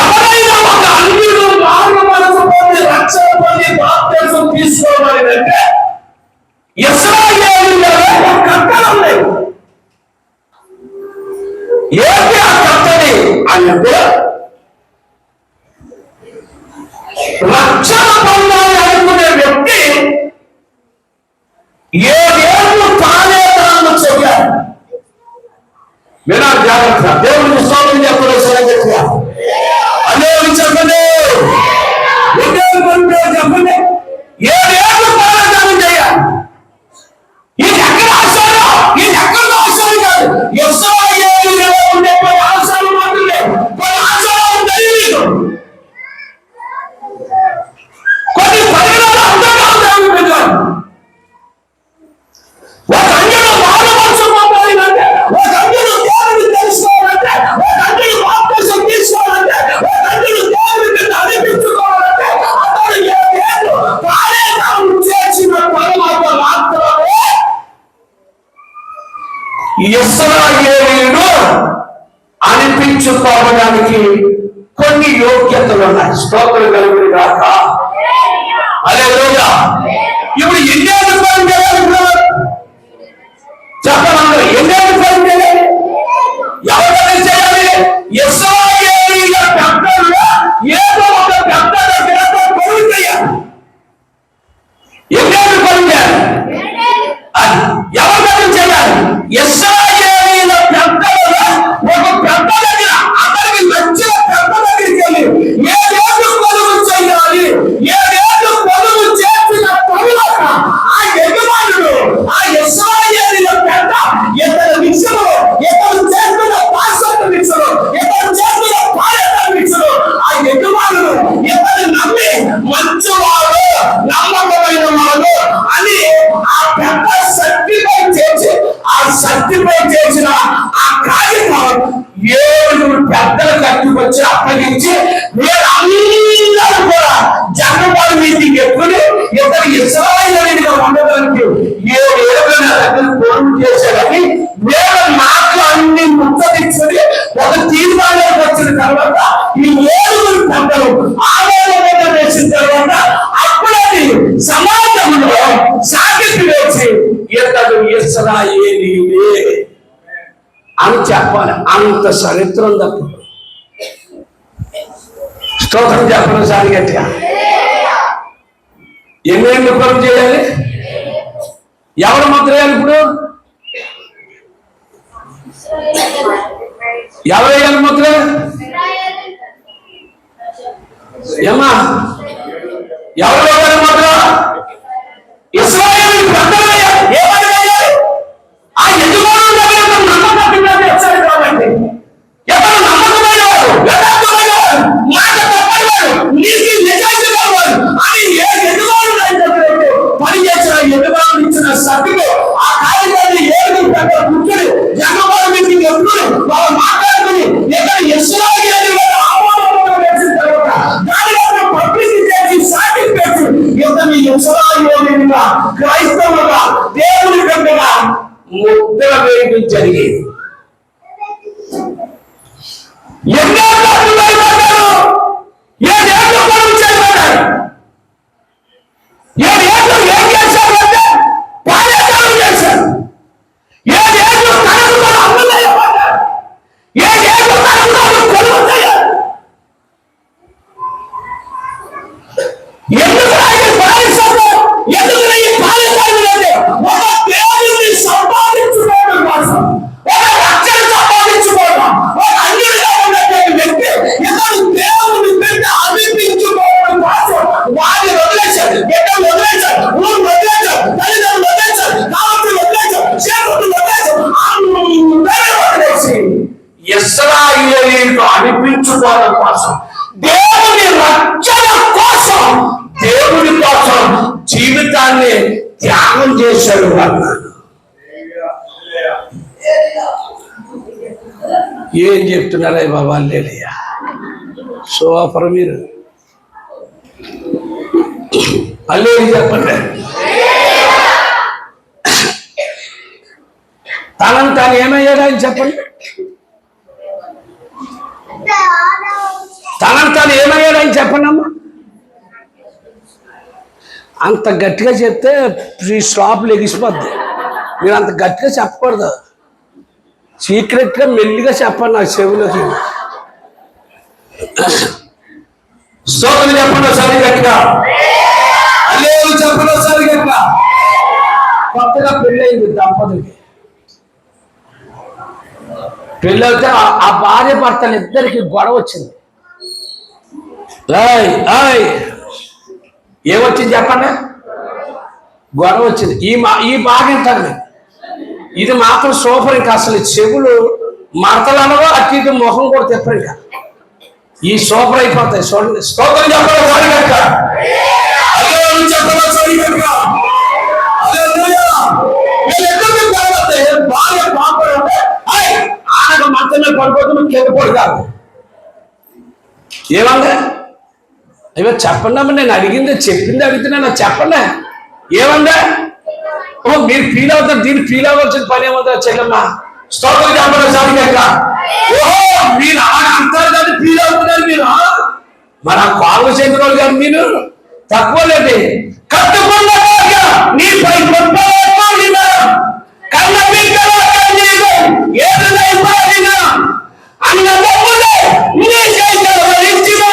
ఎవరైనా ఒక అన్యుడు మారు మనసు పొంది రక్షణ పొంది బాప్తిసం తీసుకోవాలి అంటే ఇశ్రాయేలీయుల్లో ఒక కట్టడ ఉంది. ఏంటి ఆ కట్టడి అంటే రక్షణ పొందాలి అనుకునే వ్యక్తి 7 ఏళ్ళు కాలేదాన్ని చెయ్యాలి. వినాలి జాగ్రత్త. దేవుని స్తోత్రం చెప్పడం సరిగ్గా. అదే చెప్పండి, చెప్పండి. 7 ఏళ్ళు కాలేదాన్ని చేయాలి. ఇది ఎక్కడ ఆశాలు, ఇది ఎక్కడ ఆశాలు కాదు. ఇశ్రాయేలీయుల్లో ఉండే కొన్ని ఆశాలు మాత్రమే, కొన్ని ఆశాలు తెలియదు, కొన్ని పరిగణలు అంతగా ఉంటాయి. ఒక అంజను మారు మనసు పొందాలి అంటే, ఒక అంజను దేవుని తెలుసుకోవాలంటే, ఒక అంజను బాప్తిసం తీసుకోవాలంటే, ఒక అంజను దేవుని అనిపించుకోవాలంటే అతడు 7 ఏళ్ళు కాలేదానం చేసిన పరమాత్మ మాత్రమే ఇశ్రాయేలీయుడు అనిపించుకోవడానికి కొన్ని యోగ్యతలు ఉన్నాయి. స్తోత్రం కలుగును గాక. హల్లెలూయా. ఇప్పుడు ఎన్నేళ్ళు పని చేయాలి? చెప్పాలి, ఎన్నేళ్ళు పని చేయాలి? ఎవరైనా చేయాలి? ఇశ్రాయేలీయుల పెద్దల్లో ఏదో ఒక పెద్ద దగ్గర పనులు చేయాలి. ఎన్నేళ్ళు పని చేయాలి? ఎవరి దగ్గర చేయాలి? సాటిపై చేసిన ఆ కాగితం 7 పెద్దలు కట్టుకొచ్చి అప్పగించి వీళ్ళందరూ కూడా జనరల్ మీటింగ్ ఎప్పుడు ఇద్దరు ఇశ్రాయేలీయులుగా ఉండడానికి 7 ఏళ్ళ దగ్గర ఫోన్ చేశారని వీళ్ళు నాకు అన్ని ముచ్చటించుకుని ఒక తీర్మానానికి వచ్చిన తర్వాత ఈ 7 పెద్దలు ఆలోచన వేసిన తర్వాత అప్పుడది సమాజంలో సాగితి వేసి ఇతడు ఇశ్రాయేలీయుడే అని చెప్పాలి. అంత చరిత్ర ఉంది అప్పుడు. స్తోత్రం చెప్పడం సారి గట్టిగా. ఎన్ని పనులు చేయాలి? ఎవరు ముద్ర వేయాలి? ఇప్పుడు ఎవరు వేయాలి ముద్ర? ఏమా ఎవరు వేయాలి ముద్ర? ఇశ్రాయేలు పెద్దలు వేయాలి. ఏమని వేయాలి? ఆ యజమానుల దగ్గర నమ్మకం వచ్చాడు కాబట్టి ఎవరు నమ్మకమైన వాడు, యథార్థమైన వాడు, మాట తప్పని వాడు, నీతి నిజాయితీ వాడు అని ఏ యజమానుడు అయితే పని చేసిన యజమానుడు ఇచ్చిన సభ్యులు ఆ కార్యక్రమాన్ని 7 పెద్దలు కూర్చొని జనవాళ్ళ మీటింగ్ ఎప్పుడు వాళ్ళు మాట్లాడుకుని ఎక్కడ ఇశ్రాయేలీయుల ఆమోదం వేసిన తర్వాత దాని వల్ల పబ్లిసిటీ చేసి సాటి పెట్టి ఇతని ఇశ్రాయేలీయులుగా క్రైస్తవులుగా దేవుని బిడ్డగా ముద్ర వేయడం జరిగేది. ఎన్నో పడ్డారు, 7 ఏళ్ళు పనులు చేయబడ్డారు. 7 ఏళ్ళు ఏం చేశారంటే పాదయాత్రలు చేశారు. 7 ఏళ్ళు తనకు కూడా అమ్ములయ్యబడ్డారు. 7 ఏళ్ళు తనకు తాను కొలువు చేయాలి. ఎందుకు ఆయన బానిసత్వం? ఎందుకు ఈ బానిసత్వం అంటే ఒక దేవుని సంపాదించుకోవడం కోసం, ఒక రక్షణ సంపాదించుకోవడం, ఒక అన్యుడిగా ఉన్నటువంటి వ్యక్తి ఇతను దేవుని బిడ్డ అనిపించుకోవడం కోసం వారిని వదిలేశాడు, బిడ్డలు వదిలేశాడు, ఊరు వదిలేశాడు, తల్లిదండ్రులు వదిలేశాడు, కావతులు వదిలేశాడు, చేతులు వదిలేశాడు, అందరూ వదిలేసి ఇశ్రాయేలీయులకు అనిపించుకోవడం కోసం, దేవుని రక్షణ కోసం, దేవుని కోసం జీవితాన్ని త్యాగం చేశాడు అన్నాడు. ఏం చెప్తున్నారా బాబా? లేదయ్యా సూపర్. మీరు అల్లేది చెప్పండి. తనను తాను ఏమయ్యాడా అని చెప్పండి. తనను తాను ఏమయ్యాడని చెప్పండి అమ్మా. అంత గట్టిగా చెప్తే ఈ స్లాప్ లెగిసిపోద్ది. మీరు అంత గట్టిగా చెప్పకూడదు. సీక్రెట్గా మెల్లిగా చెప్పండి నా చెవులకి. స్తోత్రం చెప్పండి ఒకసారి గట్టిగా. హల్లెలూయా చెప్పండి ఒకసారి గట్టిగా. కొత్తగా పెళ్ళయింది దంపతులకి. పెళ్ళైతే ఆ భార్య భర్తలు ఇద్దరికి గొడవ వచ్చింది. ఏమొచ్చింది చెప్పండి? గొడవ వచ్చింది. ఈ బాగా వింటారు. ఇది మాత్రం సూపర్. ఇంకా అసలు చెవులు మడతలనవో అటు ఇటు ముఖం కూడా తిప్పరు. ఇంకా ఈ సూపర్ అయిపోతాయి. చూడండి. స్తోత్రం చెప్పాలి సారి కనుక. చెప్పాలి సారి కనుక. భార్య బాగుంటే ఆనక మత్తమే పడిపోతుంది, కింద పడతారు. ఏమంగా అయ్యో చెప్పండి అమ్మ. నేను అడిగింది చెప్పింది అడుగుతున్నా. నాకు చెప్పండి ఏమందా? ఓ మీరు ఫీల్ అవుతారు. దీన్ని ఫీల్ అవ్వాల్సిన పని ఏమవుతారు చెల్లమ్మ? స్తోత్రం చెప్పండి సారి కనుక. ఓహో మీరు అంటారు కానీ ఫీల్ అవుతున్నారు మీరు. మరి ఆ కాలు చెందిన గారు మీరు తక్కువ లేదు. కట్టుకున్న నీపై కన్న బిడ్డల ఏదైనా అన్న డబ్బులే నీ చేతిలో వరించిన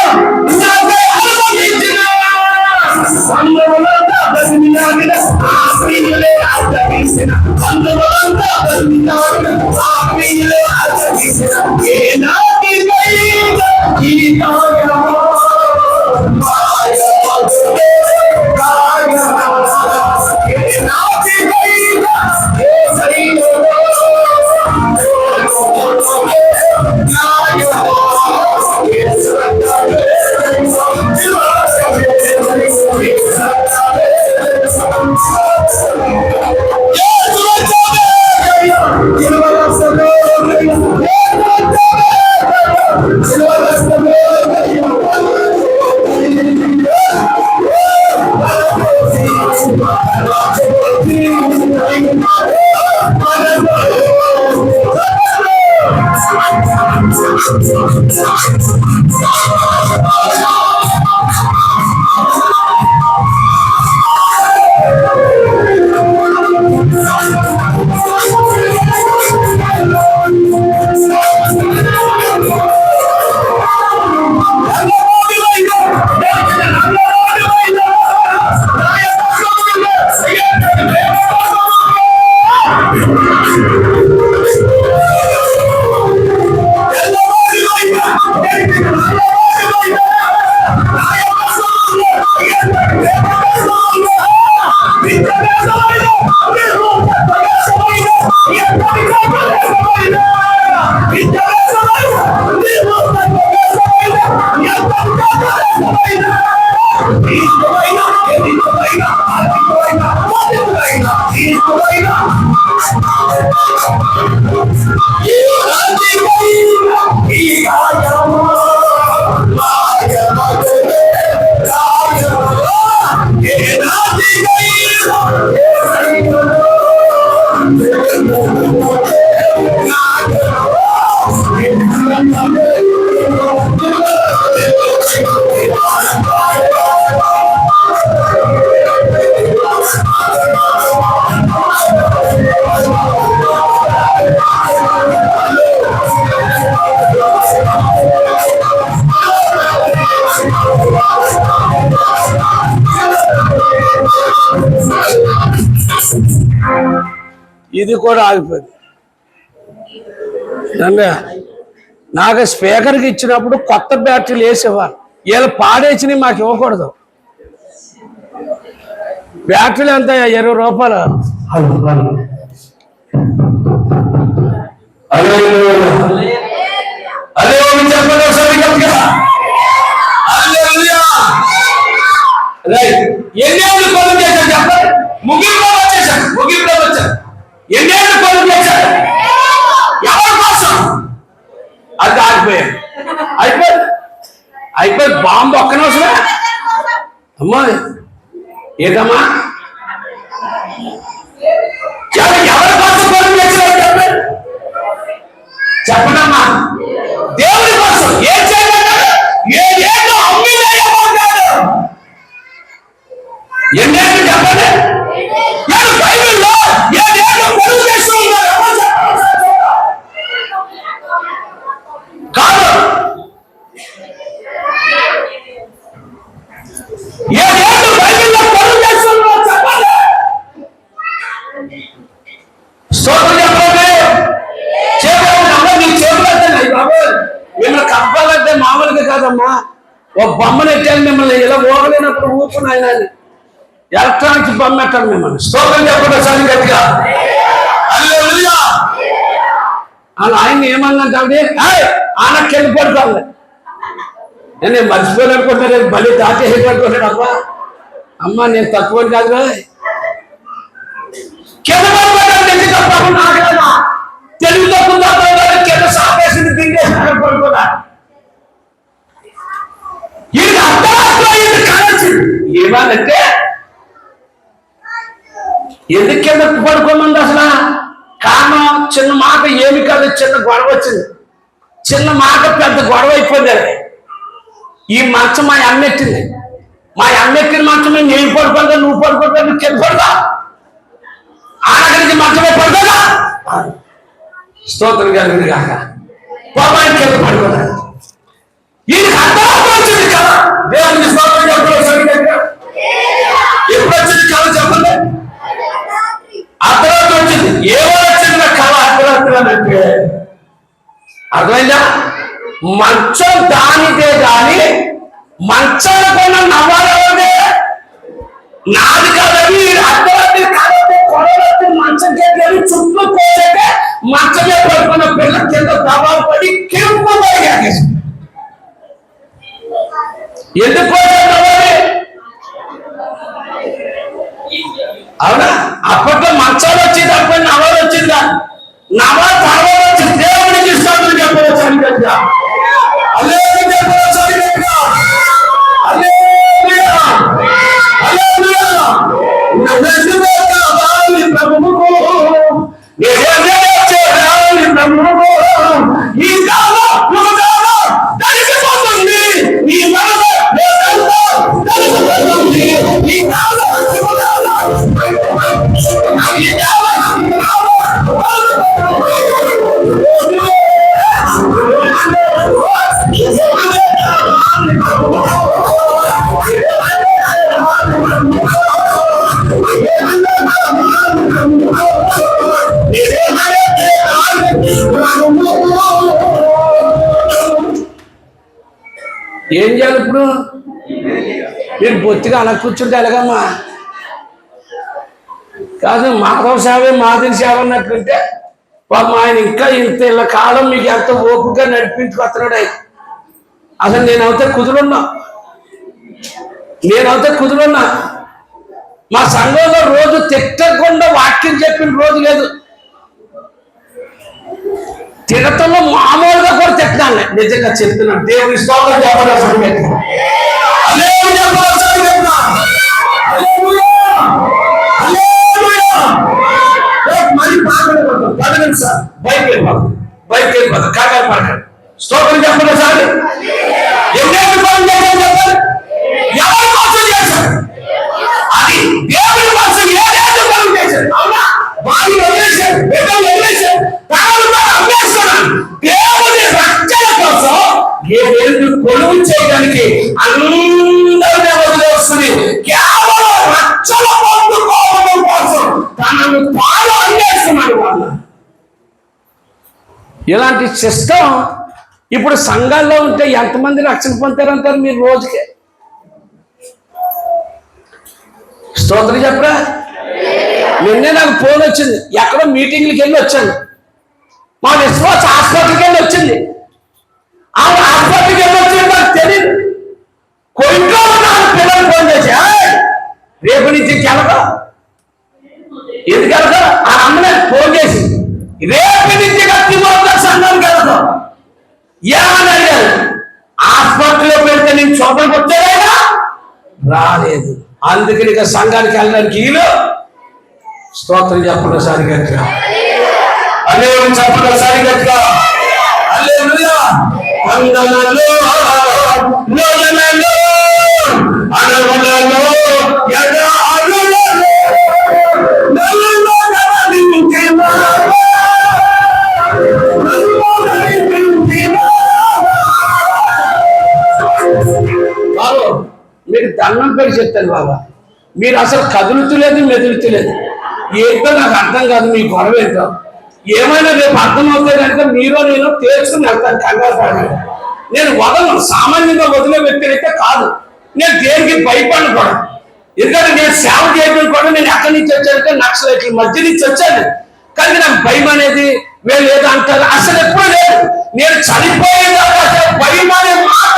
ఇది కూడా ఆగిపోయింది. నాకు స్పీకర్కి ఇచ్చినప్పుడు కొత్త బ్యాటరీలు వేసేవారు, వీళ్ళు పాడేసినవి మాకు ఇవ్వకూడదు. బ్యాటరీలు ఎంత? 20 రూపాయలు. ఎన్నేళ్ళు కొలు చేశారు చెప్పండి? ముగింపులో వచ్చేసారు, ముగింపులో వచ్చారు. ఎన్నేళ్ళు కొలు చేశారు? ఎవరి కోసం? అది ఆగిపోయారు. అయిపోయి బాంబు ఒక్కనే వస్తుందా అమ్మా? ఏదమ్మా ఎవరి కోసం కొలు చేశారు చెప్పండి? చెప్పడమ్మా. దేవుడి కోసం ఏం చేయమంటారు? ఏదేదో అమ్మి వేయమంటాడు. ఎన్నేళ్ళు చెప్పండి? బైబిల్లో ఏదేదో కొలువు చేస్తూ ఉన్నారు కాదు. ఏదేదో బైబిల్లో కొలువు చేస్తున్నారు చెప్పండి. స్తోత్రం చెప్పండి. చేతులు నీ చేతులు అంటే బాబు మిమ్మల్ని కప్పాలంటే మామూలుగా కాదమ్మా. ఒక బొమ్మను ఎట్టాను మిమ్మల్ని ఇలా ఊగలేనప్పుడు ఊపును ఆయన ఎలక్ట్రానిక్స్ బొమ్మ పెట్టాను మిమ్మల్ని. స్తోత్రం చెప్పండి సార్ గట్టిగా. అలా ఆయన ఏమన్నంటే ఆనకి వెళ్ళి పడుకోవాలి. నేను మర్చిపోయాలనుకుంటున్నా, బలి దాటేసి పడుకుంటాడు. అబ్బా అమ్మా నేను తక్కువ కాదు కింద పడుకోవడం నాకేనా తెలుగు తక్కువ కింద సాపేసింది తింగేసి పడుకోదా. ఇది అర్థం కావచ్చు. ఏమనంటే ఎందుకు కింద పడుకోమంది అసలు? కారణం చిన్న మాట ఏమి కాదు, చిన్న గొడవ వచ్చింది. చిన్న మాట పెద్ద గొడవ అయిపోయింది. ఈ మంచం మా అమ్మెట్టింది. మా అమ్మెట్టిన మంచం నేను పడుకోదా, నువ్వు పడుకోదా, నువ్వు కింద పడుకో. ఆడగడికి మంచమే పడుకోదా. స్తోత్రం కలిగింది కాక పాపానికి కింద పడుకోదా. ఇది అర్థం వచ్చింది కదా. దేవునికి స్తోత్రం చెప్పలేదు. ఎప్పుడు వచ్చింది కళ చెప్పండి? అర్ధరాత్రి వచ్చింది. ఏమో వచ్చింది కళ అర్ధరాత్రి అంటే అర్థమైందా? మంచం దానిదే కానీ మంచాల కొన్న నవ్వాలే నాది కాదని అర్ధరాత్రి కాబట్టి కొడరాత్రి మంచం చేయాలి. చుట్టూ కోసేటే మంచమే పడుకున్న పిల్ల కింద దబాలు పడి కెంపు పడిగేసి ఎందుకు అవునా? అప్పట్లో మంచాలు వచ్చింది, అప్పుడు నవాలు వచ్చిందా? నవా తర్వాత వచ్చి దేవుడికి ఇస్తామని చెప్పవచ్చు. అని గట్టిగా చెప్పవచ్చు. అని గట్టిగా ఈ కాలం ఏం చేయాలి ఇప్పుడు? మీరు బొత్తిగా అలా కూర్చుంటే ఎలాగమ్మా? కాదు, మాధవ సేవే మాదిరి సేవ అన్నట్లుంటే పాపం ఆయన ఇంకా ఇంత ఇలా కాలం మీకు ఎంత ఓపుగా నడిపించుకొస్తున్నాడు ఆయన. అసలు నేనైతే కుదురున్నా. మా సంఘంలో రోజు తిట్టకుండా వాక్యం చెప్పిన రోజు లేదు. తిడతలో మామూలుగా కూడా తిట్టాను. నిజంగా చెప్తున్నాను, దేవుని స్తోత్రం చెప్పాలి. మరి పదనండి సార్, బయటకు వెళ్ళిపోదు కాకాలు పడకండి. స్తోత్రం చెప్పండి సార్. ఎన్నేళ్ళు పనులు చెప్పండి, ఎవరి కోసం చేశారు? అది దేవుడి కోసం ఏదైతే పనులు చేశారు. అవునా? వారిని వదిలేశారు, బిడ్డలు వదిలేశారు, అమ్మేస్తున్నాను. దేవుడి రక్షణ కోసం ఏదేళ్ళు కొలువు చేయడానికి అందరినీ వదిలేస్తుంది. కేవలం రక్షణ పొందుకోవడం కోసం తనను తాను అందేస్తున్నాడు వాళ్ళు. ఇలాంటి సిస్టమ్ ఇప్పుడు సంఘాల్లో ఉంటే ఎంతమంది రక్షణ పొందుతారంటారు మీరు రోజుకి? స్తోత్రం చెప్పరా? నిన్నే నాకు ఫోన్ వచ్చింది, ఎక్కడో మీటింగ్లకి వెళ్ళి వచ్చాను. మా విశ్వాస హాస్పిటల్కి వెళ్ళి వచ్చింది. ఆ హాస్పిటల్కి వెళ్ళి వచ్చింది నాకు తెలియదు. కొయింట్లో నాకు పిల్లలు ఫోన్ చేసి, రేపు నుంచి కెలక ఎందుకు ఆ అమ్మనే ఫోన్ చేసి, రేపు నుంచి కత్తి సంఘానికి వెళ్తాం ఏమని అడిగారు. హాస్పిటల్లో పెడితే నేను చూపలకు వచ్చారైనా రాలేదు, అందుకని ఇక సంఘానికి వెళ్ళడానికి వీలు. స్తోత్రం చెప్పండి సారి గట్టిగా, అదే చెప్పండి సారి గట్టిగా. హల్లెలూయా. వందనాలు లోయలలో అడవులలో ఎడారులలో నలులో నలించిన బాబు, మీకు దండం పెట్టి చెప్తాను బాబా, మీరు అసలు కదులుతులేదు మెదులుతులేదు. ఏంటో నాకు అర్థం కాదు, మీ గొడవ ఏంటో. ఏమైనా రేపు అర్థమవుతే కనుక మీరు నేను తేల్చుకుని వెళ్తాను, కంగారు పడలేదు. నేను వదలను, సామాన్యంగా వదిలే వ్యక్తి అయితే కాదు. నేను దేనికి భయపడను కూడా. ఎందుకంటే నేను సేవ చేయడం కూడా నేను ఎక్కడి నుంచి వచ్చానంటే నక్సలైట్ల మధ్య నుంచి వచ్చాను. కానీ నాకు భయం అనేది వీళ్ళు ఏదో అంటారు, అసలు ఎప్పుడు లేదు. నేను చనిపోయేదాకా భయం అనే మాట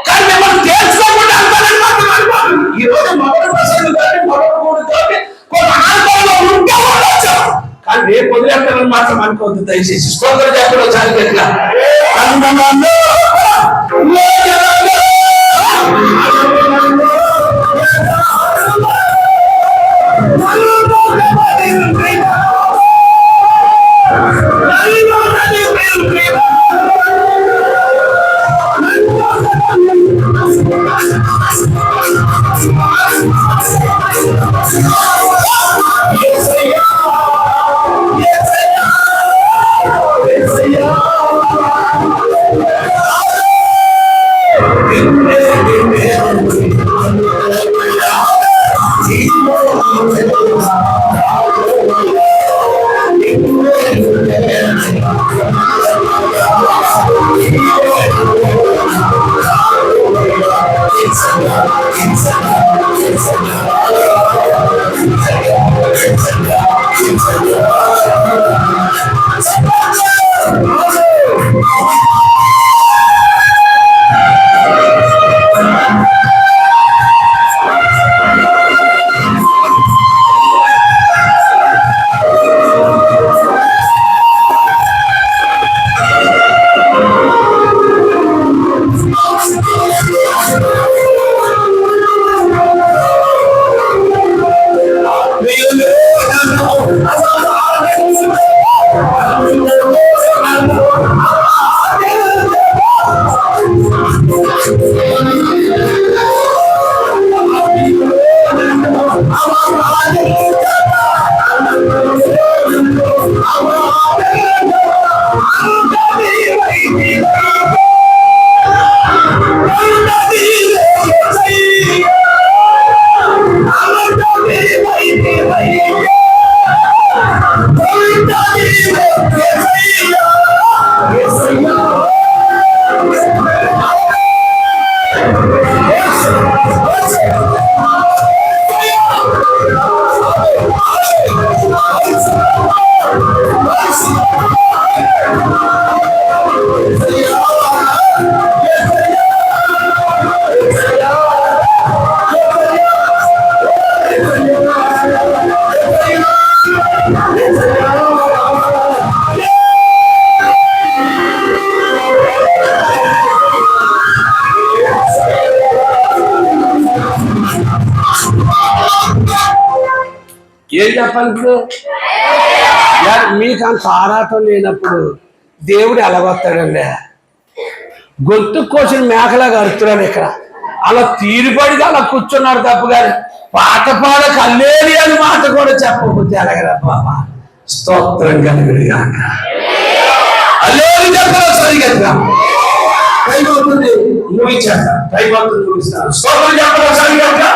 కానీ మిమ్మల్ని తెలుసుకోకుండా అంటారనమాట. ఈ రోజు మొదటి ప్రసంగం కానీ మొదటి మూడు కానీ కొన్ని ఆనందంలో ఉంటే ఉండొచ్చు, కానీ రేపు వదిలేస్తారని మాత్రం అనుకోవద్దు దయచేసి. స్తోత్రం చెప్పడం చాలా గట్టిగా. ఏం చెప్పాలి ఇప్పుడు? మీకు అంత ఆరాటం లేనప్పుడు దేవుడు ఎలాగొస్తాడండి? గొంతు కోసిన మేకలాగా అరుతున్నాడు ఇక్కడ. అలా తీరుబడిగా అలా కూర్చున్నాడు తప్ప కానీ పాట పాడ కల్లేని అని మాట కూడా చెప్పకపోతే ఎలాగరా బాబా? స్తోత్రం కలిగిన అల్లేని చెప్పాలి సరిగ్గా. టైం అవుతుంది, ముగించేస్తా. టైం అవుతుంది, ముగిస్తాను. స్తోత్రం చెప్పాలి సరిగ్గా.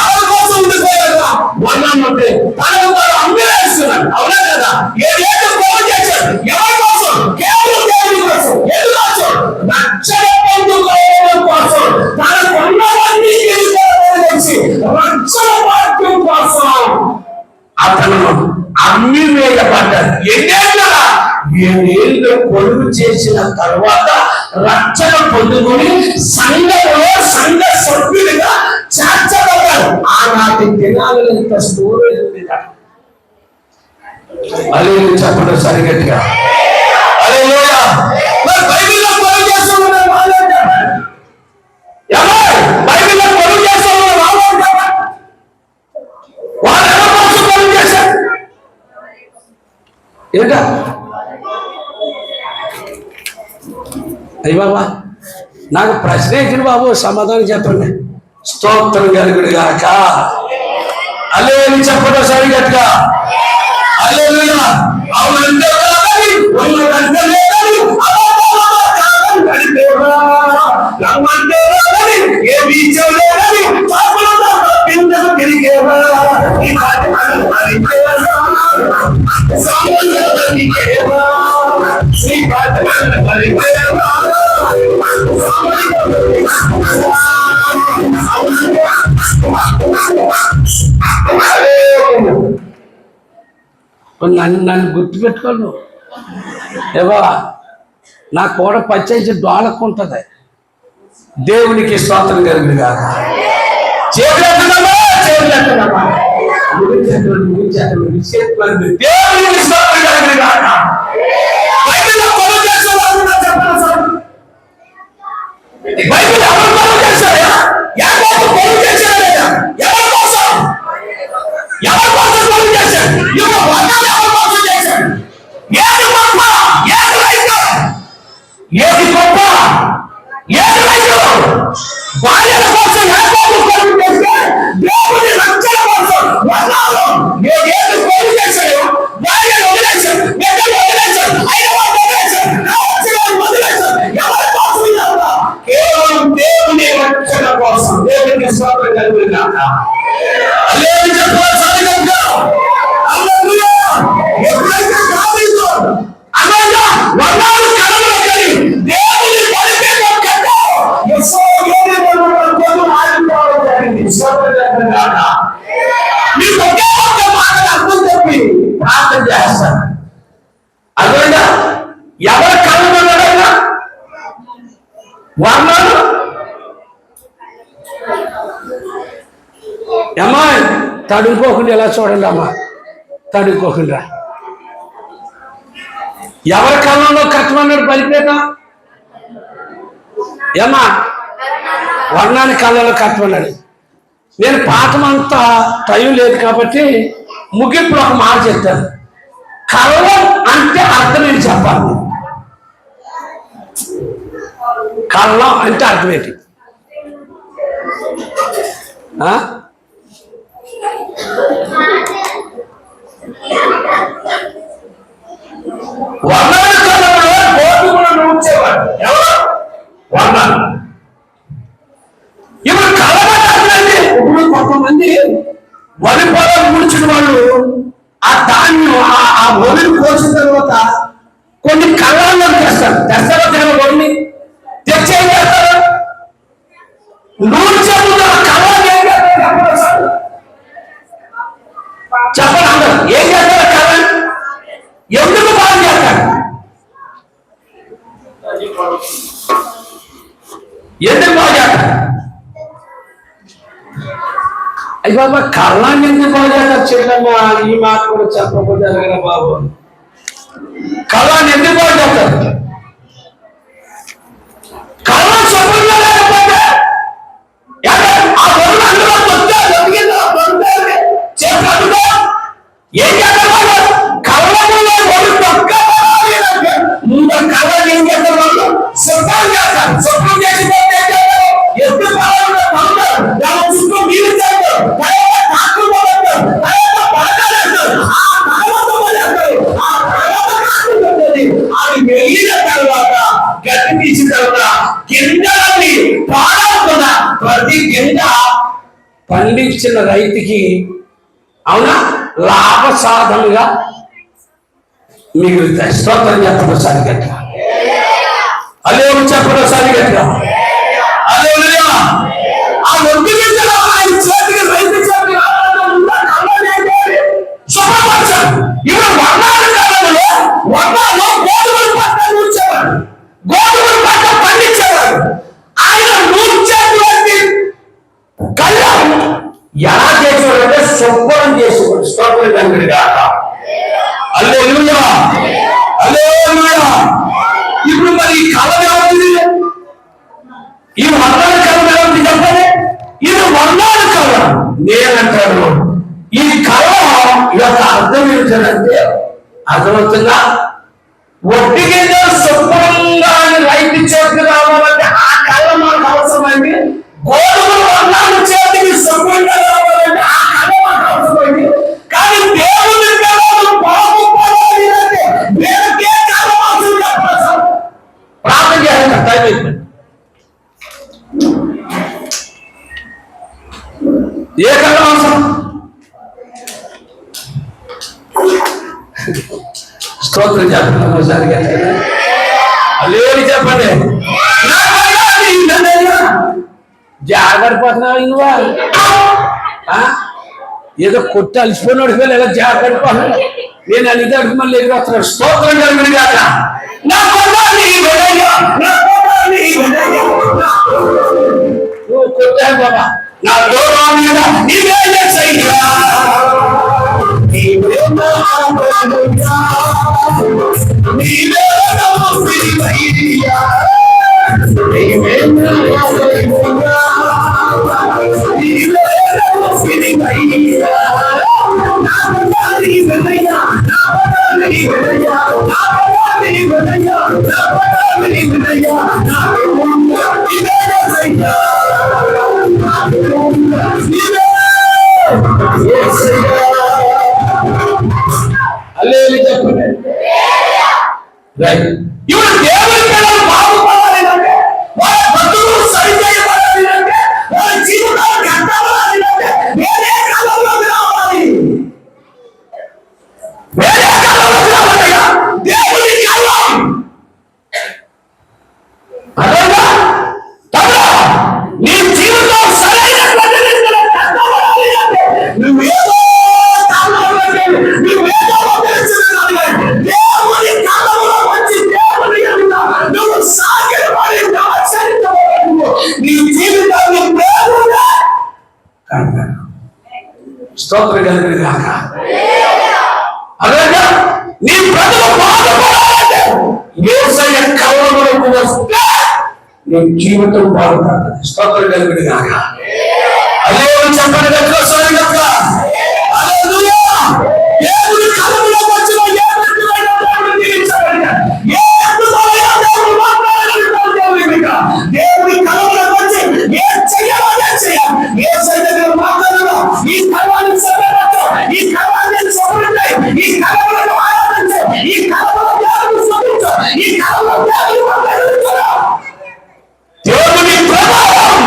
ఎవరి కోసం ఉండిపోయారా? వన్నామంటే తనకు తాను అమ్మేస్తున్నాడు. అవునా కదా? ఏదో ఫోన్ చేశాడు. ఎవరి కోసం? కేవలం దేవుడి కోసం. ఎందుకోసం? రక్షణ పొందుకోవడం కోసం. తనకు ఉన్నవన్నీ తెలిసి రక్షణ వాక్యం కోసం అతను అమ్మి వేయబడ్డాడు. ఏడేళ్ళు పొడుగు చేసిన తర్వాత రక్షణ పొందుకొని సంఘంలో సంఘ సభ్యుడిగా చేర్చబడ్డాడు. ఆనాటి దినాలలో ఇంత స్టోరేజ్ ఉంది. అదే చెప్పడం సరిగట్టుగా. అదే బైబిల్లో పొడుగు చేస్తామన్నా బైబిల్లో పొడుగు చేస్తామన్నా వాళ్ళు ఎవరి కోసం పొడుగు చేశారు? ఏంటా అయ్యి బాబా, నాకు ప్రశ్న ఏంటి బాబు? సమాధానం చెప్పండి. స్తోత్రం కలుగుడు గాక. అల్లేలుయా చెప్పడం సరిగట్టుగా. అల్లేలుయా. అవునంటే ఉన్నదంటే లేదని ఏ బీచం లేదని కిందకు తిరిగేవా నన్ను గుర్తుపెట్టుకోను ఏవా. నా కూడ పచ్చేసి డోలకుంటుంది. దేవునికి స్తోత్రం కలిగింది కాక. చేతులెత్తనమ్మా, చేతులెత్తనమ్మా. దేవునికి స్తోత్రం కలిగింది కాక. బైబిల్ ఎవరు చేశారా? యాకోబు పొలం చేశారా? ఎవరి కోసం? ఎవరి కోసం పొలం చేశాడు? ఎవరి కోసం చేశాడు? ఏది గొప్ప? ఏది రైతు? ఏది గొప్ప? ఏది రైతు? భార్యల కోసం యాకోబు పొలం చేస్తే దేవుని రక్షణ కోసం వర్ణాలు ఏది పొలం చేశాడు? భార్యను వదిలేశాడు, బిడ్డలు వదిలేశాడు, అయిన వాళ్ళు వదిలేశాడు, నా వచ్చిన వాళ్ళు వదిలేశాడు. ఎవరి కోసం ఇదంతా? కేవలం దేవుని రక్షణ కోసం. దేవునికి స్తోత్రం కలుగును గాక. హల్లెలూయా చెప్పాలి సరిగ్గా. హల్లెలూయా. ఎప్పుడైతే దావీదు అనగా వర్ణాలు కలవలో కలిగి దేవుని బలిపీఠం కట్టాడో యెహోవాని బలిపీఠం కోసం ఆగిపోవడం జరిగింది. స్తోత్రం కలుగును గాక. మీకు ఒకే ఒక్క మాటలు అర్థం చెప్పి ప్రార్థన చేస్తాను. అదేనా ఎవరి కలవన్నాడైనా వర్ణాలు అమ్మా తడుకోకుండా ఎలా చూడండి అమ్మా, తడుకోకుండా. ఎవరి కాలంలో కట్టమన్నాడు బలిపీఠం? ఏమా వర్ణాన్ని కాలంలో కట్టమన్నాడు. నేను పాఠం అంతా టైం లేదు కాబట్టి ముగింపులో ఒక మాట చెప్తాను. కళ్ళం అంటే అర్థం ఏంటి చెప్పాలి? కళ్ళం అంటే అర్థం ఏంటి? వర్ణాల కాలంలో గోధుమలను ఉంచేవాడు. ఎవరు? వర్ణాలు. ఇప్పుడు కలవటానికి ఇప్పుడు కొంతమంది వరి పొలం ముడిచిన వాళ్ళు ఆ ధాన్యం ఆ వరిని కోసిన తర్వాత కొన్ని కళ్ళల్లో తెస్తారు తిన వరిని తెచ్చేం చేస్తారు? నూరు చెప్పులు ఆ కళ్ళని ఏం చేస్తారు చెప్పండి అందరూ. ఏం చేస్తారు కళ్ళని? ఎందుకు బాగా చేస్తాడు? ఎందుకు బాగా చేస్తాడు? అయ్యి బాబా కళ్ళాన్ని ఎందుకు బాగా చేస్తారు? చెల్లమ్మా ఈ మాట కూడా చెప్పకపోతే ఎలాగరా బాబు? కళ్ళాన్ని ఎందుకు బాగా చేస్తారు? కళ్ళం శుభ్రంగా లేకపోతే ఆ బొరుడు అందులో చేతులు ఏం చేస్తారు వాళ్ళు? కళ్ళములో ఒక పక్క ముందు కళ్ళని ఏం చేస్తారు వాళ్ళు? శుభ్రం చేస్తారు. శుభ్రం చేసిపోతే ఏం చేస్తారు? ఎత్తు పొలంలో పడతారు, దాని చుట్టూ నీళ్ళు చేస్తారు, తర్వాత కాకులు పడతారు, తర్వాత పడకలు వేస్తారు, ఆ తర్వాత పడేస్తారు, ఆ తర్వాత కాకులు పడుతుంది. అది వెళ్ళిన తర్వాత గట్టి తీసిన తర్వాత గింజలన్నీ పాడవుతున్నా ప్రతి గింజ పండించిన రైతుకి అవునా లాభసాధనగా మిగులుతాయి. స్తోత్రం చెప్పడం ఒకసారి గట్టిగా, అదే చెప్పడం ఒకసారి గట్టిగా. అదే ఆ ఒడ్డు గింజలు ఆయన చేతికి రైతు చేతికి శుభ్రపరచారు. ఇప్పుడు వర్ణాల కాలంలో వర్ణాల్లో గోధుమలు పంట నూర్చేవాడు, గోధుమలు పంట పండించేవాడు. ఆయన నూర్చేటువంటి కళ్ళం ఎలా చేసేవాడంటే శుభ్రం చేసేవాడు. స్తోత్రం తండ్రి కాక. హల్లెలూయా, హల్లెలూయా. ఇప్పుడు మరి ఈ కళ ఏమవుతుంది? ఈ వర్ణాల కళ ఏమవుతుంది చెప్పండి? ఇది వర్ణాల కళ. నేనంటాను ఈ కళ యొక్క అర్థం ఏంటంటే అర్థమవుతుందా? ఒట్టి కింద శుభ్రంగా రైతు చేతికి రావాలంటే ఆ కళ మనకు అవసరమైంది. గోధుమలు వర్ణాల చేతికి శుభ్రంగా రావాలంటే ఆ కళ మనకు అవసరమైంది. కానీ దేవుని పిల్లలు బాగుపడాలి అంటే దేవుడికే కళ అవసరం. ప్రార్థన చేయాలి. టైం అయిపోయింది. ఏ కళ అవసరం? స్తోత్రం చెప్పండి ఒకసారి లేని చెప్పండి. జాగ్రత్త పడుతున్నావు నువ్వా? ఏదో కొట్టి అలిసిపోయినాడు కదా, ఎలా జాగ్రత్త పడుతున్నావు? నేను అన్ని అడుగు మళ్ళీ ఎదురు వస్తున్నాడు. స్తోత్రం జరిగింది కాక నువ్వు కొట్టావు బాబా నా దూరం మీద నీవే సైన్యా ఇప్పుడు దేవుని పిల్లలు బాగుపడాలి అంటే వాళ్ళ బతుకు సరిచేయబడాలి అంటే వాళ్ళ జీవితాలు కట్టబడాలి అంటే వేరే కాలంలోకి రావాలి. వేరే కాలంలోకి రావాలయ్యా దేవుని కాలం. అదేగా తమ్ముడా నీ జీవితం సరైనటువంటి రీతిలో కట్టబడాలి అంటే నువ్వేదో కాలంలోకి నువ్వేదో దేవుని కాలంలో వచ్చి దేవుని ఎదుట నువ్వు సాగిలపడి ఆచరించబడవు. నీ జీవితాన్ని దేవుడే కడతాడు. స్తోత్రం కలిగిన గాక. అలాగా నీ బ్రతుకు బాగుపడాలంటే యేసయ్య కళ్ళలోకి వస్తే నీ జీవితం బాగుపడుతుంది. స్తోత్రం కలిగిన గాక. అదే చెప్పండి గట్టిగా సారి గట్టిగా. హల్లెలూయా. దేవుని కళ్ళలో వచ్చిన దేవుని కళలో వచ్చి ఏం చెయ్యాలో చేయాలి. ఏ సైతం మాట్లాడదు. ఈ కళాన్ని సభ్యత, ఈ కళాన్ని సభ్యుతాయి, ఈ కళలను ఆరాధించు, ఈ కళలో దేవుని సభ్యుత, ఈ కళలో దేవుని మాట్లాడుతున్నా. దేవుని ప్రభావం,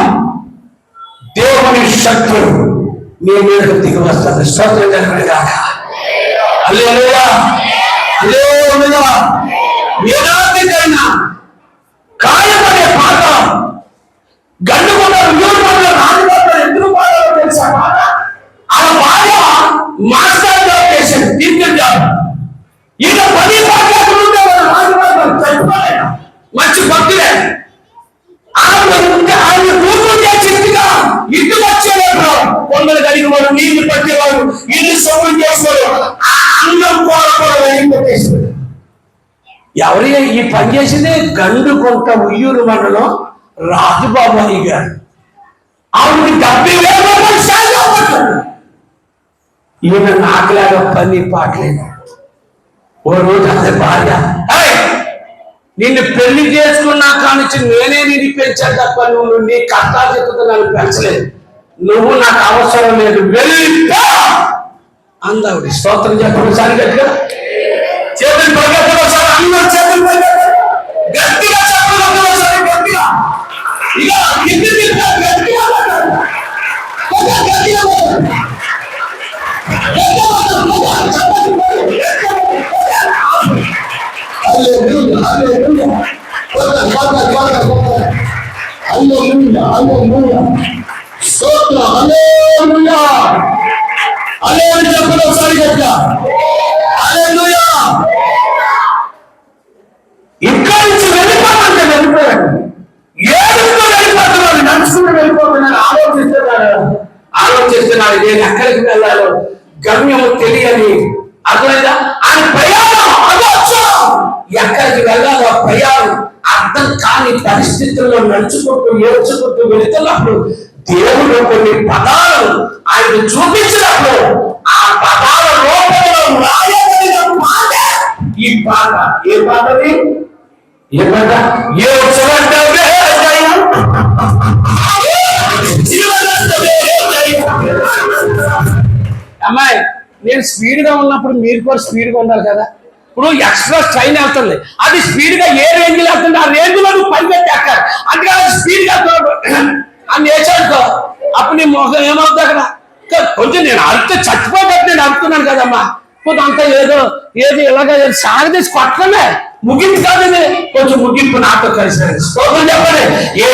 దేవుని శక్తి నీ మీదకు దిగి వస్తుంది. స్తోత్రం కలిగిన గాక. హల్లెలూయా, హల్లెలూయా. వేదాంతికైనా కాయమనే పాట గండుకొండ విజయవాడలో రాజుగారు ఎందుకు పాడాలో తెలుసా? పాట ఆ పాట మాస్టర్ జాబ్ చేశాడు, టీచర్ జాబ్. ఈయన 10 పాటలు ఉండేవాడు. రాజుగారు చచ్చిపోయాడు, మంచి భక్తులే. ఆయన పూర్వం చేసిందిగా ఇంటి వచ్చేవాడు, కొండలు కలిగినవాడు, నీళ్లు పట్టేవాడు, ఇల్లు సౌకర్యం చేసేవాడు. ఆ అన్నం కూడా పెట్టేసేవాడు. ఎవరి ఈ పని చేసింది? గండుకొంట ఉయ్యూరు మండలం రాజుబాబాయి గారు. ఆవిడకి 70,000 రూపాయలు శాలరీ. ఈయన నాకులాగా పని పాటలేదు. ఓ రోజు అదే భార్య, "ఏయ్, నిన్ను పెళ్లి చేసుకున్నా కానిచ్చి నేనే నిన్ను పెంచాను తప్ప నువ్వు నీ కష్టాలు చెప్తే నన్ను పెంచలేదు. నువ్వు నాకు అవసరం లేదు, వెళ్ళిపో" అందావిడ. స్తోత్రం చెప్పండి సారి గట్టిగా. చేతులు పగలసారి అందరూ చేతులు గట్టిగా చెప్పండి సారి గట్టిగా. ఇక గట్టిగా ఇక్కడ నుంచి వెళ్ళిపోమంటే వెళ్ళిపోయాడు. ఏడుస్తూ వెళ్ళిపోతున్నాడు, నడుచుకుంటూ వెళ్ళిపోతున్నాడు. ఆలోచిస్తున్నాడు నేను ఎక్కడికి వెళ్ళాలో గమ్యము తెలియని. అర్థమైందా? ఆయన ప్రయాణం అదోత్సవం. ఎక్కడికి వెళ్ళాలో ప్రయాణం అర్థం కాని పరిస్థితుల్లో నడుచుకుంటూ ఏడ్చుకుంటూ వెళుతున్నప్పుడు దేవుడు కొన్ని పదాలు ఆయన చూపించినప్పుడు ఆ పదాల రూపంలో రాయబడిన మాట ఈ పాట. ఏ పాటది? ఏ పాట? ఏ అమ్మాయి, నేను స్పీడ్ గా ఉన్నప్పుడు మీరు కూడా స్పీడ్ గా ఉండాలి కదా. ఇప్పుడు ఎక్స్ప్రెస్ ట్రైన్ వెళ్తుంది, అది స్పీడ్ గా ఏ రేంజ్ లో వెళ్తుంది ఆ రేంజ్ లో నువ్వు పరిగెత్తి ఎక్కాలి. అందుకని అది స్పీడ్ గా అని వేసాడుకో, అప్పుడు నీ మొహం ఏమవుతుంది అక్కడ. కొంచెం నేను అరితే చచ్చిపోతే నేను అరుతున్నాను కదమ్మా. కొంచెం అంతా ఏది ఇలాగ సాగదీసి కొట్టడమే ముగింపు కాదు. కొంచెం ముగింపు నాతో కలిసి చెప్పండి. ఏ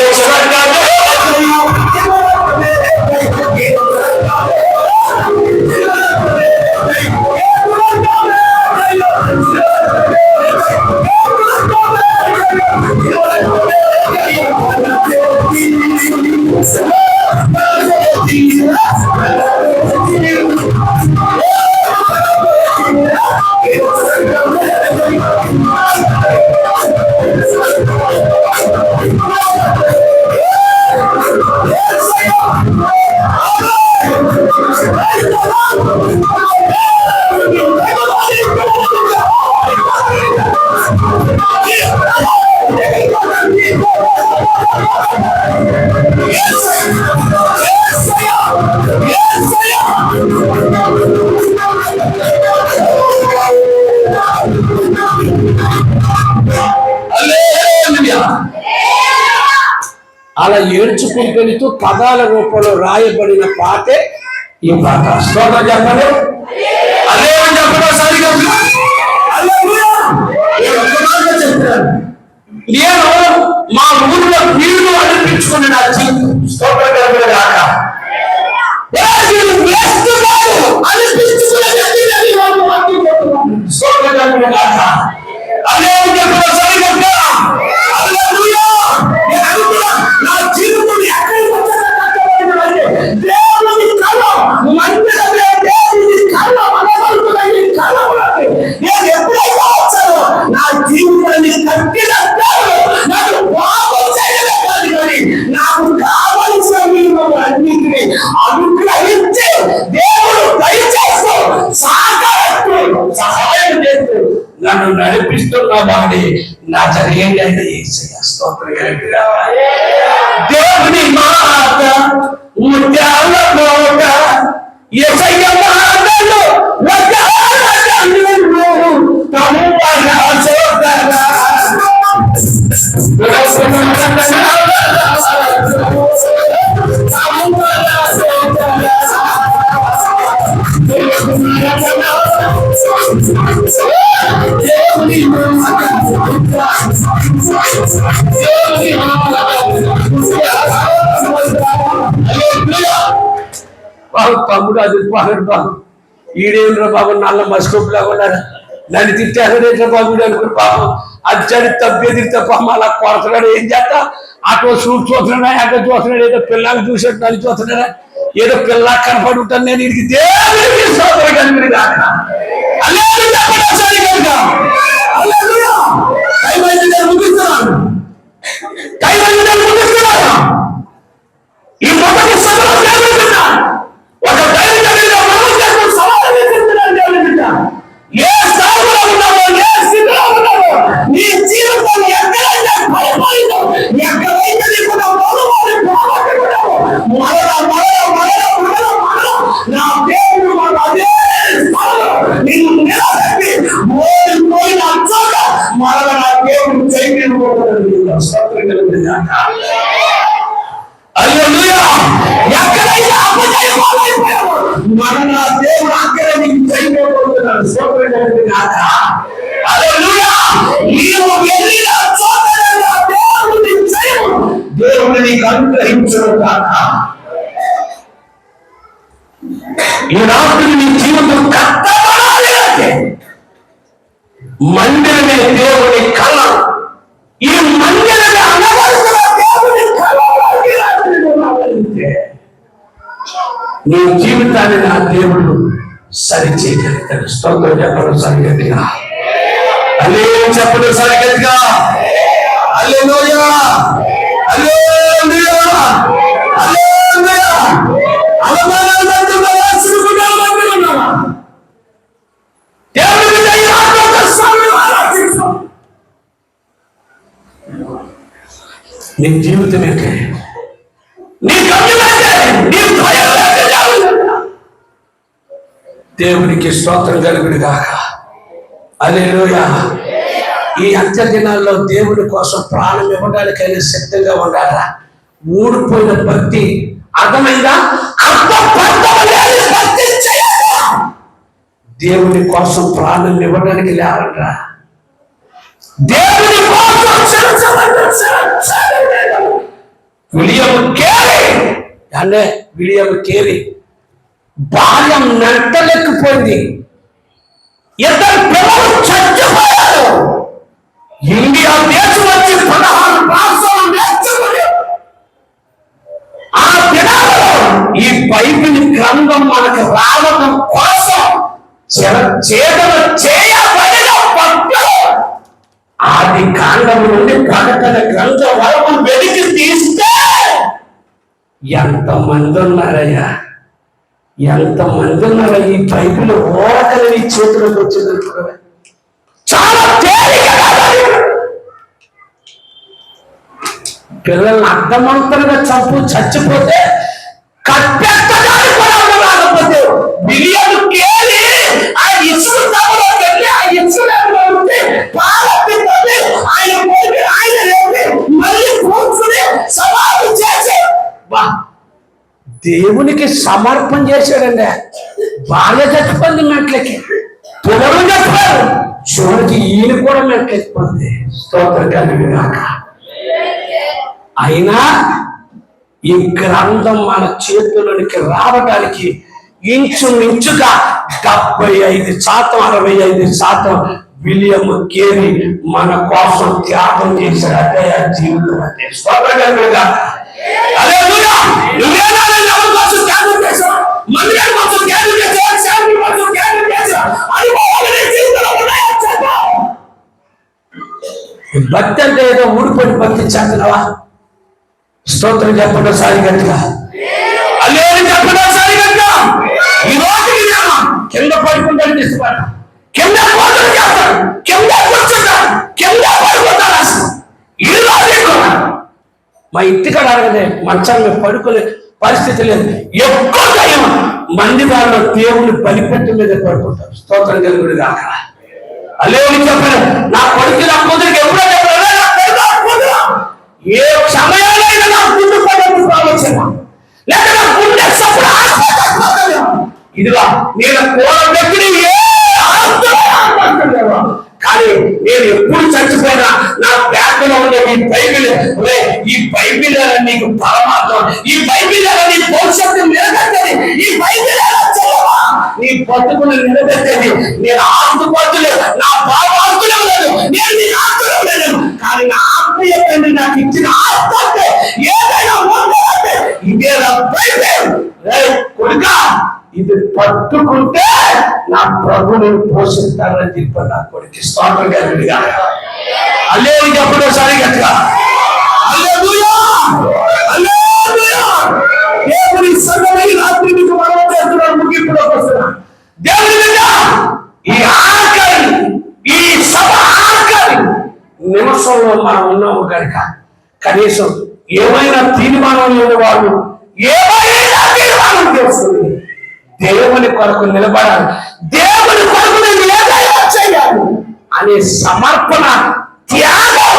అలా ఏడ్చుకుంటూ వెళుతూ పదాల రూపంలో రాయబడిన పాటే ఈ పాట. స్తోత్రం చెప్పండి. అదే చెప్పడం సరిగా నేను మా ఊరిలో వీళ్ళు అనిపించుకుని నా జీవితం స్తోత్రం చెప్పడం కాక స్తోత్రం చెప్పడం కాక అదే చెప్పడం సరిగా నా జీవితం దేవుని కళ దేవుని కళ మనవడుతున్న కళ నేను ఎప్పుడైతే వచ్చానో నా జీవితాన్ని కట్టిన నాకు పాపం చేయలే కాదు, కానీ నాకు కావలసిన అన్నింటినీ అనుగ్రహించి దేవుడు దయచేస్తూ సహాయం చేస్తూ నన్ను నడిపిస్తున్న వాడి నా జరిగేది యేసయ్య. స్తోత్రం. దేవుని మాట ముత్యాల మోట యేసయ్య మాటలు బాబు తమ్ముడు అది పాడు బాబు, ఈడేంద్ర బాబు నల్ల మస్కోపులాగా ఉన్నాడు, నన్ను తిట్టారేంద్ర బాబు అనుకుని పాపం అది చడి తప్పేది తప్ప అలా కొడతాడు. ఏం చేస్తా అటు చూడు చూస్తున్నాడా, అటు చూస్తున్నాడు, ఏదో పిల్లలు చూసేట్టు నన్ను చూస్తున్నాడా, ఏదో పిల్ల కనపడి ఉంటాను నేను ఇంటికి దేవుడికి సోదరు కనిపిడి కాక ముగిస్తున్నాను ఈ మొదటి సభలో ఒక హల్లెలూయా. ఎక్కడైతే అపజయం అయిపోయావో మన దేవుడు అక్కడే నీకు జయపోతున్నాడు. స్తోత్రం కలుగును గాక. హల్లెలూయా. నీవు వెళ్ళిన చోటనెల్లా దేవుని జయం దేవుడు నీకు అనుగ్రహించును గాక. ఈ రాత్రి నీ జీవితం కట్టబడాలి అంటే మందిరమే దేవుని కళ. ఈ మందిరమే అనవలసిన దేవుని కళ. నీ జీవితాన్ని నా దేవుడు సరిచేయగలుగుతాడు. స్తోత్రం చెప్పడం సరిగట్టిగా, అలే చెప్పడం సరిగట్టిగా. హల్లెలూయా, హల్లెలూయా, హల్లెలూయా. నీ జీవితం ఏంటి? నీ దేవునికి స్తోత్రం కలుగును గాక. హల్లెలూయా. ఈ అంత్య దినాల్లో దేవుని కోసం ప్రాణం ఇవ్వడానికైనా సిద్ధంగా ఉండాలా. ఊడిపోయిన భక్తి అర్థమైందా? దేవుని కోసం ప్రాణం ఇవ్వడానికి లేవరా. దేవుని కోసం విలియం కేరీ భార్య మెంటలెక్కిపోయింది. ఇద్దరు పిల్లలు చచ్చిపోయారు. ఇండియా దేశం వచ్చి 16 భాషలు నేర్చుకుని ఆ దినాలలో ఈ బైబిల్ గ్రంథం మనకు రావడం కోసం చేతలు చేయబడిన భక్తులు ఆది కాండం నుండి ప్రకటన గ్రంథం వరకు వెలికి తీస్తే ఎంతమంది ఉన్నారయ్యా, ఎంతమంది ఉన్నారా? ఈ బైబిల్ ఓరకలని చేతులకు వచ్చిందనుకో చాలా తేలికగా పిల్లల్ని అర్థమంతరంగా చచ్చిపోతే కట్టెత్తడానికి కూడా రాకపోతే బిలియన్ కేలి ఆ ఇసుక తమలోకి వెళ్ళి ఆ ఇసుక మళ్ళీ కూర్చుని సమాధి చేసి దేవునికి సమర్పణ చేశాడండి. భార్య చచ్చిపోయింది మెట్లకి, పిల్లలు చచ్చిపోయారు, చివరికి ఈయన కూడా మెట్లెక్కిపోయింది. స్తోత్రం కలుగును గాక. అయినా ఈ గ్రంథం మన చేతుల్లోనికి రావడానికి ఇంచుమించుగా 75% 65% విలియం కేరీ మన కోసం త్యాగం చేశాడు. అదే ఆ జీవితం. అంటే స్తోత్రం కలుగును గాక. హల్లెలూయా. నువ్వేనా ఎవరి కోసం త్యాగం చేశావు? మందిరం కోసం త్యాగం చేశావు, శాంతి కోసం త్యాగం చేశావు. అనుభవాలు నీ జీవితంలో ఉన్నాయా చెప్పు. భక్తి అంటే ఏదో ఊడిపోయిన భక్తి చేస్తున్నావా? స్తోత్రం చెప్పడం సరిగట్టుగా, అల్లేని చెప్పడం సరిగట్టుగా. ఈ రోజు కింద పడుకుంటాను ఇష్టపడ, కింద భోజనం చేస్తాడు, కింద కూర్చుంటాడు, కింద పడుకుంటాడు. అసలు ఈ రోజు మా ఇంటికాడ అడగదే మంచాల మీద పడుకునే పరిస్థితి లేదు. ఎక్కువ టైం మందిరాల్లో దేవుని బలిపెట్టు మీద పడుకుంటారు. స్తోత్రం కలుగును గాక. అల్లేని చెప్పాను, నా కొడుకు నా కూతురికి ఎప్పుడో చెప్పారు, ఏ సమయాలైనా నా గుండె పడకు కావచ్చున్నా, లేక నా గుండె సప్పుడు ఇదిగా నేను కోర వ్యక్తిని కానీ నేను ఎప్పుడు చచ్చిపోయినా నా బ్యాగ్లో ఉండే ఈ బైబిల్ నీకు పరమాత్మ, ఈ బైబిల్ నీ భవిష్యత్తు నిలబెట్టేది, ఈ బైబిల్ నీ బతుకులు నిలబెట్టేది. నేను ఆస్తుపత్తులు నా బాబాస్తులు లేదు, నేను నీ ఆస్తులు లేదు, కానీ నా ఆత్మీయ తండ్రి నాకు ఇచ్చిన ఆస్తి ఏదైనా ఉండాలంటే ఇదే నా బైబిల్. కొడుకా ఇది పట్టుకుంటే నా ప్రభుని పోషిస్తానని చెప్పాను నా కొడుకు. స్తోత్రం కలుగును గాక. హల్లెలూయా చెప్పడం సరిగట్టుగా. హల్లెలూయా, హల్లెలూయా. దేవుని సన్నిధికి రాత్రి మీకు మనం చేస్తున్నాం, ముగింపులోకి వస్తున్నాం. దేవుని బిడ్డ, ఈ ఆఖరి ఈ సభ ఆఖరి నిమిషంలో మనం ఉన్నాము కనుక కనీసం ఏమైనా తీర్మానం లేని వాళ్ళు ఏమైనా తీర్మానం చేస్తుంది. దేవుని కొరకు నిలబడాలి, దేవుని కొరకు నేను ఏదైనా చేయాలి అనే సమర్పణ త్యాగం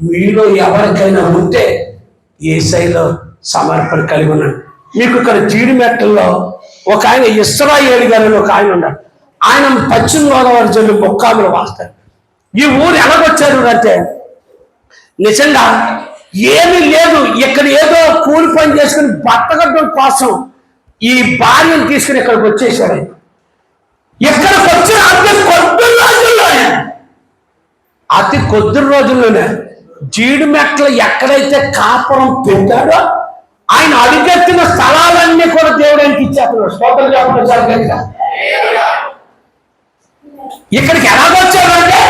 మీలో ఎవరికైనా ఉంటే యేసయ్యలో సమర్పణ కలిగి ఉన్నాడు. మీకు ఇక్కడ జీడిమెట్టల్లో ఒక ఆయన ఇస్రాయేలు గారు ఒక ఆయన ఉన్నాడు. ఆయన పశ్చిమ గోదావరి జిల్లా బొక్కాములు వాస్తారు. ఈ ఊరు ఎలాగొచ్చారు అంటే నిజంగా ఏమీ లేదు, ఇక్కడ ఏదో కూలి పని చేసుకుని బట్టగట్టడం కోసం ఈ భార్యను తీసుకుని ఇక్కడికి వచ్చేసాడు. ఇక్కడికి వచ్చిన అతి కొద్ది రోజుల్లోనే జీడిమెట్ల ఎక్కడైతే కాపురం పెట్టాడో ఆయన అడుగెత్తిన స్థలాలన్నీ కూడా దేవుడు ఆయనకి ఇచ్చేస్తున్నాడు. స్తోత్రం చెప్పండి సార్ గట్టిగా. ఇక్కడికి ఎలాగొచ్చాడంటే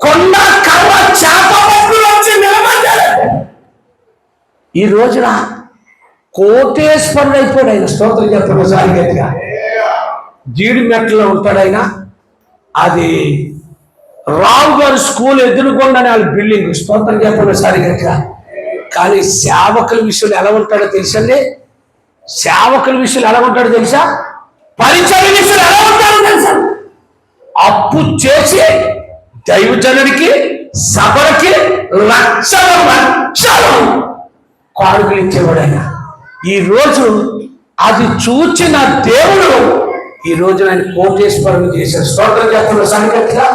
కొండ కర్ర చేప పట్టుకుని వచ్చి నిలబడ్డాడు. ఈ రోజున కోటేశ్వరుడు అయిపోయాడు ఆయన. స్తోత్రం చెప్పండి సార్ గట్టిగా. జీడిమెట్లో ఉంటాడు ఆయన. అది రావు గారు స్కూల్ ఎదురుకొండనే వాళ్ళ బిల్డింగ్. స్తోత్రం చెప్పండి సార్ గట్టిగా. కానీ సేవకుల విషయంలో ఎలా ఉంటాడో తెలుసండి. సేవకుల విషయంలో ఎలా ఉంటాడో తెలుసా? పరిచయ విషయంలో ఎలా ఉంటాడో తెలుసా? అప్పు చేసి దైవజనుడికి సభలకి లక్షల లక్షలు కానుకలు ఇచ్చేవాడు ఆయన. ఈ రోజు అది చూచిన దేవుడు ఈ రోజు ఆయన కోటేశ్వరం చేశాడు. స్తోత్రం చెప్పండి సరిగట్టుగా.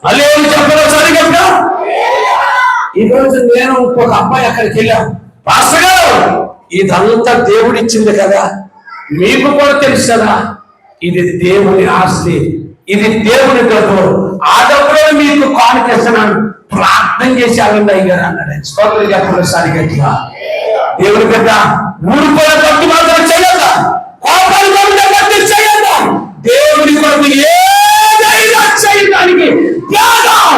అలే చెప్పండి సరిగట్టుగా. ఈ రోజు నేను ఇంకొక అబ్బాయి అక్కడికి వెళ్ళాం. పాస్టర్ గారు ఇదంతా దేవుడు ఇచ్చింది కదా, మీకు కూడా తెలుసు కదా, ఇది దేవుని ఆస్తి, ఇది దేవుని డబ్బు, ఆ డబ్బులో మీకు కానుకేస్తున్నాను, ప్రార్థన చేసి అవ్వండి అయ్యారు అన్నాడు. స్తోత్రం చెప్పండి సరిగట్టుగా. దేవుని బిడ్డ ఊరిపోయిన భక్తి మాత్రం చేయొద్దా, కోపాలు భక్తి చేయొద్దా, దేవుని కొరకు ఏదైనా చేయడానికి త్యాగం.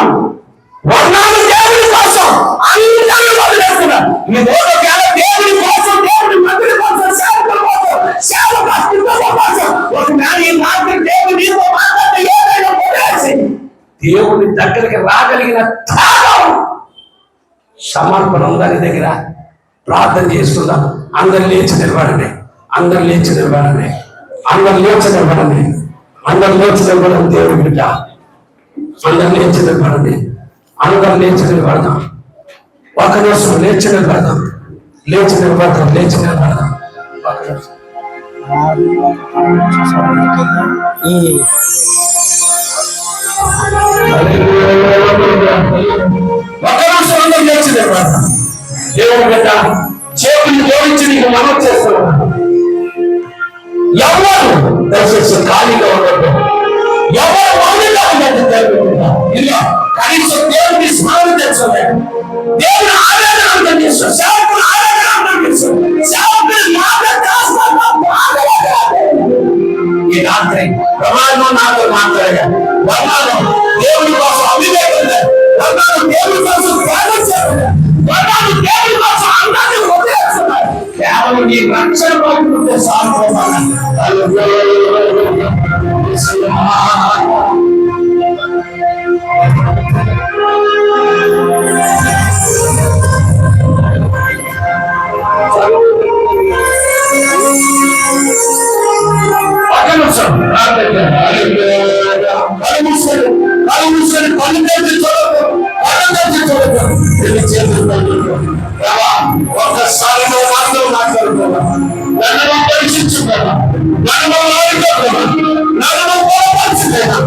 వర్ణాలు దేవుని కోసం అందరూ వదిలేస్తున్నారు. ఈ రోజు దేవుని కోసం, దేవుని మందిరి కోసం, సేవకుల కోసం, సేవకుల కోసం ఒక దేవుని ఏదైనా వదిలేసి దేవుని దగ్గరికి రాగలిగిన త్యాగం సమర్పణ ఉందని దగ్గర ప్రార్థన చేస్తున్నాం. అందరు లేచి నిలబడండి, అందరు లేచి నిలబడండి, అందరు లేచి నిలబడండి, అందరు లేచి నిలబడండి. దేవుడి బిడ్డ అందరు లేచి నిలబడండి, అందరు లేచి నిలబడదాం. ఒక నిమిషం లేచి నిలబడదాం, లేచి నిలబడదాం, లేచి నిలబడదాం. ఒక నిమిషం అందరూ లేచి నిలబడదాం. దేవుడి బిడ్డ చేతులు జోడించి నీకు మనం చేస్తున్నాను. ఎవరు దయచేసి ఖాళీగా ఉండదు, ఎవరు వందగా ఉన్నట్టు ఇలా కనీసం దేవుడిని స్మరణ తెచ్చుకోలేదు. దేవుని ఆరాధన అర్థం చేస్తాం, సేవకులు ఆరాధన అర్థం చేస్తాం, సేవకులు ఈ రాత్రి ప్రమాణం నాతో మాట్లాడగా వర్ణాలు దేవుని కోసం అవివేకం, వర్ణాలు దేవుని కోసం త్యాగం చేయాలి, వర్ణాలు దేవుని కోసం అందరినీ వదిలేస్తున్నారు. కేవలం నీ రక్షణ పడుతుంటే సాధ్యమని ఒక్కసారి మాత్రం మాట్లాడుతున్నా, నన్ను పరీక్షించుకున్నా, నన్ను నన్ను పరిస్థితైనా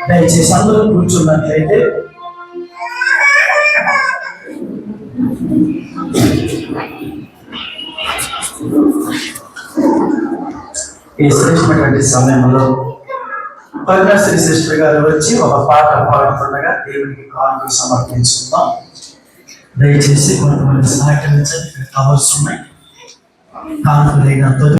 దయచేసి అందరూ కూర్చున్నట్లయితే ఈ శ్రేష్టమైనటువంటి సమయంలో పద్మశ్రీ సిస్టర్ గారు వచ్చి ఒక పాట పాడుతుండగా దేవునికి కానుకలు సమర్పించుకుందాం. దయచేసి కొంతమంది సహకరించండి, ఇక్కడ కావాల్సి ఉన్నాయి కానుకలు